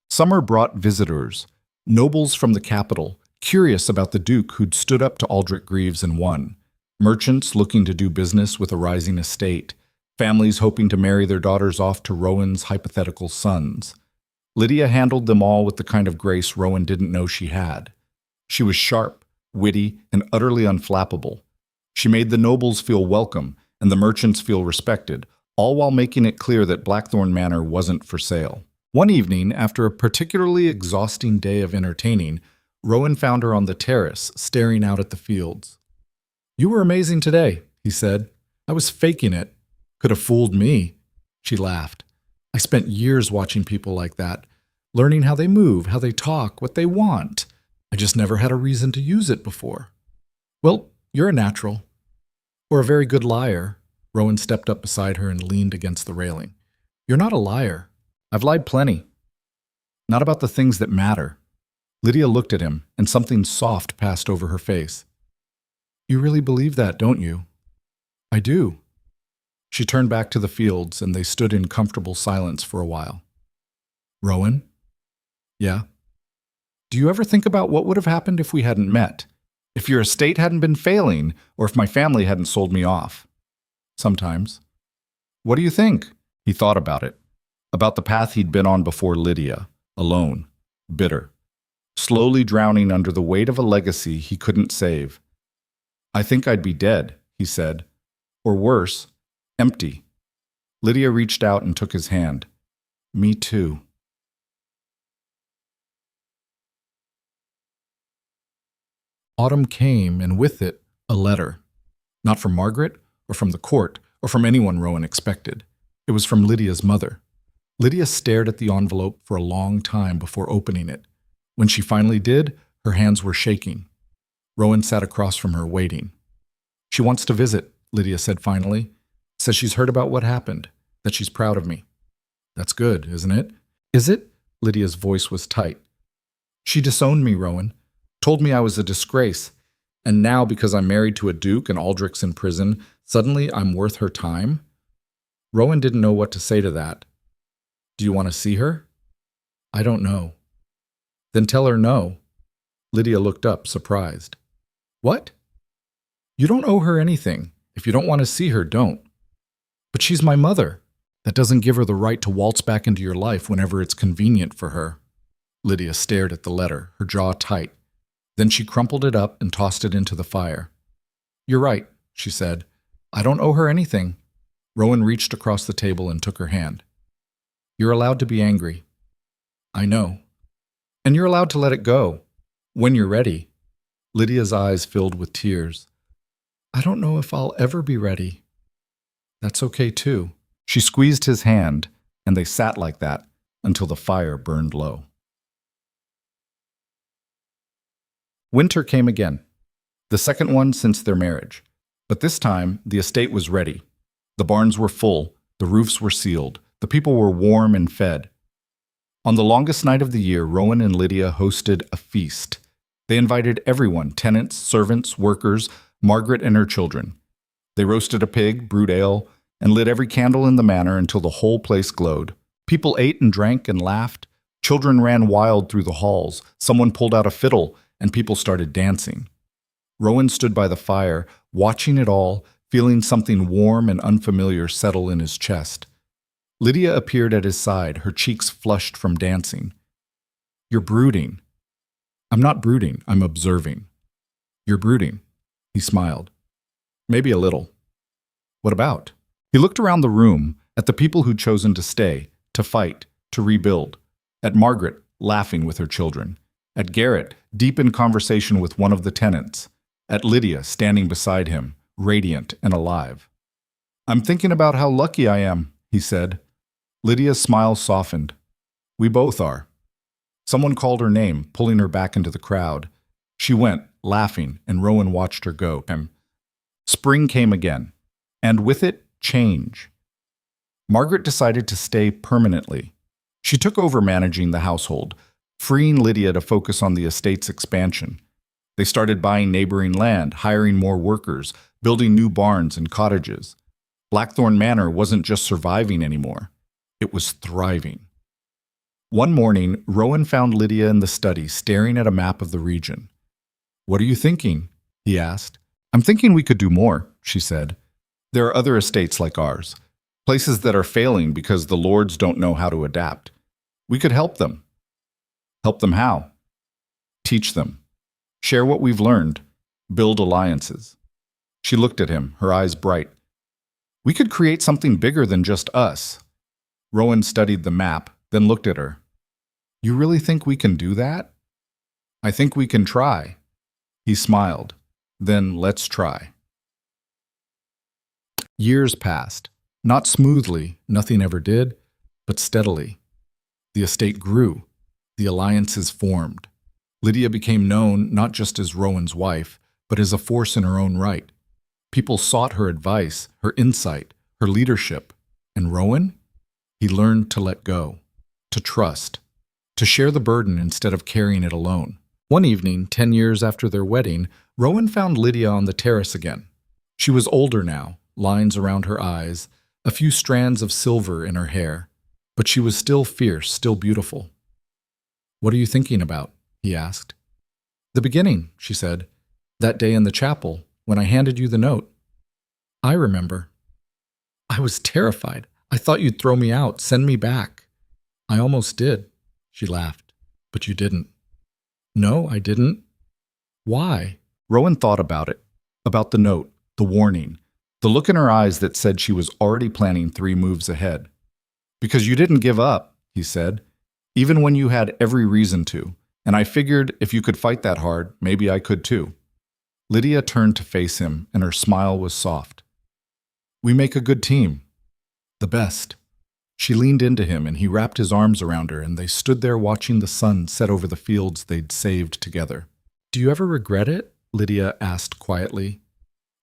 [SPEAKER 1] Summer brought visitors, nobles from the capital, curious about the Duke who'd stood up to Aldrich Greaves and won, merchants looking to do business with a rising estate, families hoping to marry their daughters off to Rowan's hypothetical sons. Lydia handled them all with the kind of grace Rowan didn't know she had. She was sharp, witty, and utterly unflappable. She made the nobles feel welcome and the merchants feel respected, all while making it clear that Blackthorn Manor wasn't for sale. One evening, after a particularly exhausting day of entertaining, Rowan found her on the terrace, staring out at the fields. "You were amazing today," he said. "I was faking it. Could have fooled me." She laughed. "I spent years watching people like that, learning how they move, how they talk, what they want. I just never had a reason to use it before." "Well, you're a natural." Or a very good liar. Rowan stepped up beside her and leaned against the railing. You're not a liar. I've lied plenty. Not about the things that matter. Lydia looked at him, and something soft passed over her face. You really believe that, don't you? I do. She turned back to the fields, and they stood in comfortable silence for a while. Rowan? Yeah? Do you ever think about what would have happened if we hadn't met? If your estate hadn't been failing, or if my family hadn't sold me off? Sometimes. What do you think? He thought about it. About the path he'd been on before Lydia, alone, bitter, slowly drowning under the weight of a legacy he couldn't save. I think I'd be dead, he said. Or worse, empty. Lydia reached out and took his hand. Me too. Autumn came, and with it, a letter. Not from Margaret, or from the court, or from anyone Rowan expected. It was from Lydia's mother. Lydia stared at the envelope for a long time before opening it. When she finally did, her hands were shaking. Rowan sat across from her, waiting. She wants to visit, Lydia said finally. Says she's heard about what happened, that she's proud of me. That's good, isn't it? Is it? Lydia's voice was tight. She disowned me, Rowan. Told me I was a disgrace. And now, because I'm married to a duke and Aldrich's in prison, suddenly I'm worth her time? Rowan didn't know what to say to that. Do you want to see her? I don't know. Then tell her no. Lydia looked up, surprised. What? You don't owe her anything. If you don't want to see her, don't. But she's my mother. That doesn't give her the right to waltz back into your life whenever it's convenient for her. Lydia stared at the letter, her jaw tight. Then she crumpled it up and tossed it into the fire. You're right, she said. I don't owe her anything. Rowan reached across the table and took her hand. You're allowed to be angry. I know. And you're allowed to let it go. When you're ready. Lydia's eyes filled with tears. I don't know if I'll ever be ready. That's okay too. She squeezed his hand, and they sat like that until the fire burned low. Winter came again, the second one since their marriage. But this time, the estate was ready. The barns were full, the roofs were sealed, the people were warm and fed. On the longest night of the year, Rowan and Lydia hosted a feast. They invited everyone, tenants, servants, workers, Margaret and her children. They roasted a pig, brewed ale, and lit every candle in the manor until the whole place glowed. People ate and drank and laughed. Children ran wild through the halls. Someone pulled out a fiddle, and people started dancing. Rowan stood by the fire, watching it all, feeling something warm and unfamiliar settle in his chest. Lydia appeared at his side, her cheeks flushed from dancing. You're brooding. I'm not brooding, I'm observing. You're brooding. He smiled. Maybe a little. What about? He looked around the room, at the people who'd chosen to stay, to fight, to rebuild. At Margaret, laughing with her children. At Garrett, deep in conversation with one of the tenants. At Lydia, standing beside him, radiant and alive. I'm thinking about how lucky I am, he said. Lydia's smile softened. We both are. Someone called her name, pulling her back into the crowd. She went, laughing, and Rowan watched her go. Spring came again, and with it, change. Margaret decided to stay permanently. She took over managing the household, freeing Lydia to focus on the estate's expansion. They started buying neighboring land, hiring more workers, building new barns and cottages. Blackthorn Manor wasn't just surviving anymore. It was thriving. One morning, Rowan found Lydia in the study, staring at a map of the region. What are you thinking? He asked. I'm thinking we could do more, she said. There are other estates like ours, places that are failing because the lords don't know how to adapt. We could help them. Help them how? Teach them. Share what we've learned. Build alliances. She looked at him, her eyes bright. We could create something bigger than just us. Rowan studied the map, then looked at her. You really think we can do that? I think we can try. He smiled. Then let's try. Years passed. Not smoothly, nothing ever did, but steadily. The estate grew. The alliances formed. Lydia became known not just as Rowan's wife, but as a force in her own right. People sought her advice, her insight, her leadership. And Rowan? He learned to let go, to trust, to share the burden instead of carrying it alone. One evening, 10 years after their wedding, Rowan found Lydia on the terrace again. She was older now, lines around her eyes, a few strands of silver in her hair. But she was still fierce, still beautiful. "What are you thinking about?" he asked. "The beginning," she said. "That day in the chapel, when I handed you the note." "I remember." "I was terrified. I thought you'd throw me out, send me back." "I almost did," she laughed. "But you didn't." "No, I didn't." "Why?" Rowan thought about it, about the note, the warning, the look in her eyes that said she was already planning 3 moves ahead. "Because you didn't give up," he said, "even when you had every reason to, and I figured if you could fight that hard, maybe I could too." Lydia turned to face him, and her smile was soft. "We make a good team. The best." She leaned into him, and he wrapped his arms around her, and they stood there watching the sun set over the fields they'd saved together. "Do you ever regret it?" Lydia asked quietly.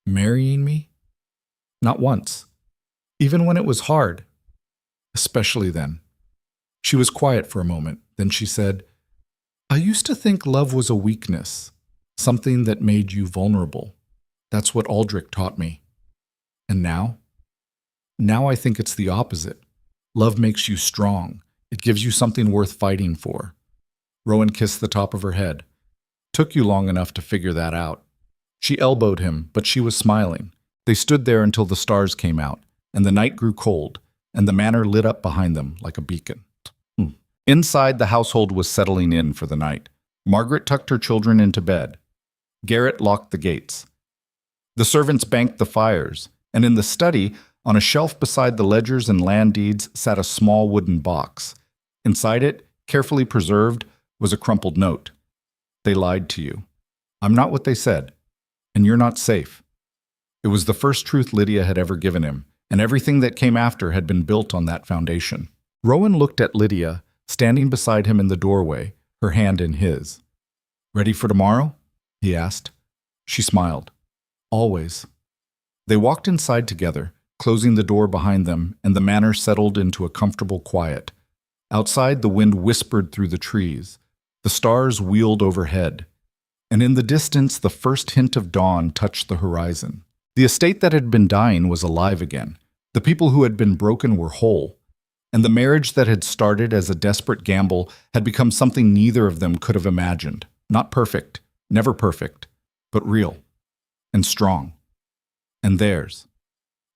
[SPEAKER 1] "Marrying me?" "Not once. Even when it was hard. Especially then." She was quiet for a moment. Then she said, "I used to think love was a weakness, something that made you vulnerable. That's what Aldrich taught me. And now? Now I think it's the opposite. Love makes you strong. It gives you something worth fighting for." Rowan kissed the top of her head. "Took you long enough to figure that out." She elbowed him, but she was smiling. They stood there until the stars came out, and the night grew cold, and the manor lit up behind them like a beacon. Inside, the household was settling in for the night. Margaret tucked her children into bed. Garrett locked the gates. The servants banked the fires, and in the study, on a shelf beside the ledgers and land deeds, sat a small wooden box. Inside it, carefully preserved, was a crumpled note. "They lied to you. I'm not what they said, and you're not safe." It was the first truth Lydia had ever given him, and everything that came after had been built on that foundation. Rowan looked at Lydia, standing beside him in the doorway, her hand in his. "Ready for tomorrow?" he asked. She smiled. "Always." They walked inside together, closing the door behind them, and the manor settled into a comfortable quiet. Outside, the wind whispered through the trees. The stars wheeled overhead. And in the distance, the first hint of dawn touched the horizon. The estate that had been dying was alive again. The people who had been broken were whole. And the marriage that had started as a desperate gamble had become something neither of them could have imagined. Not perfect, never perfect, but real and strong. And theirs.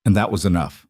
[SPEAKER 1] And that was enough.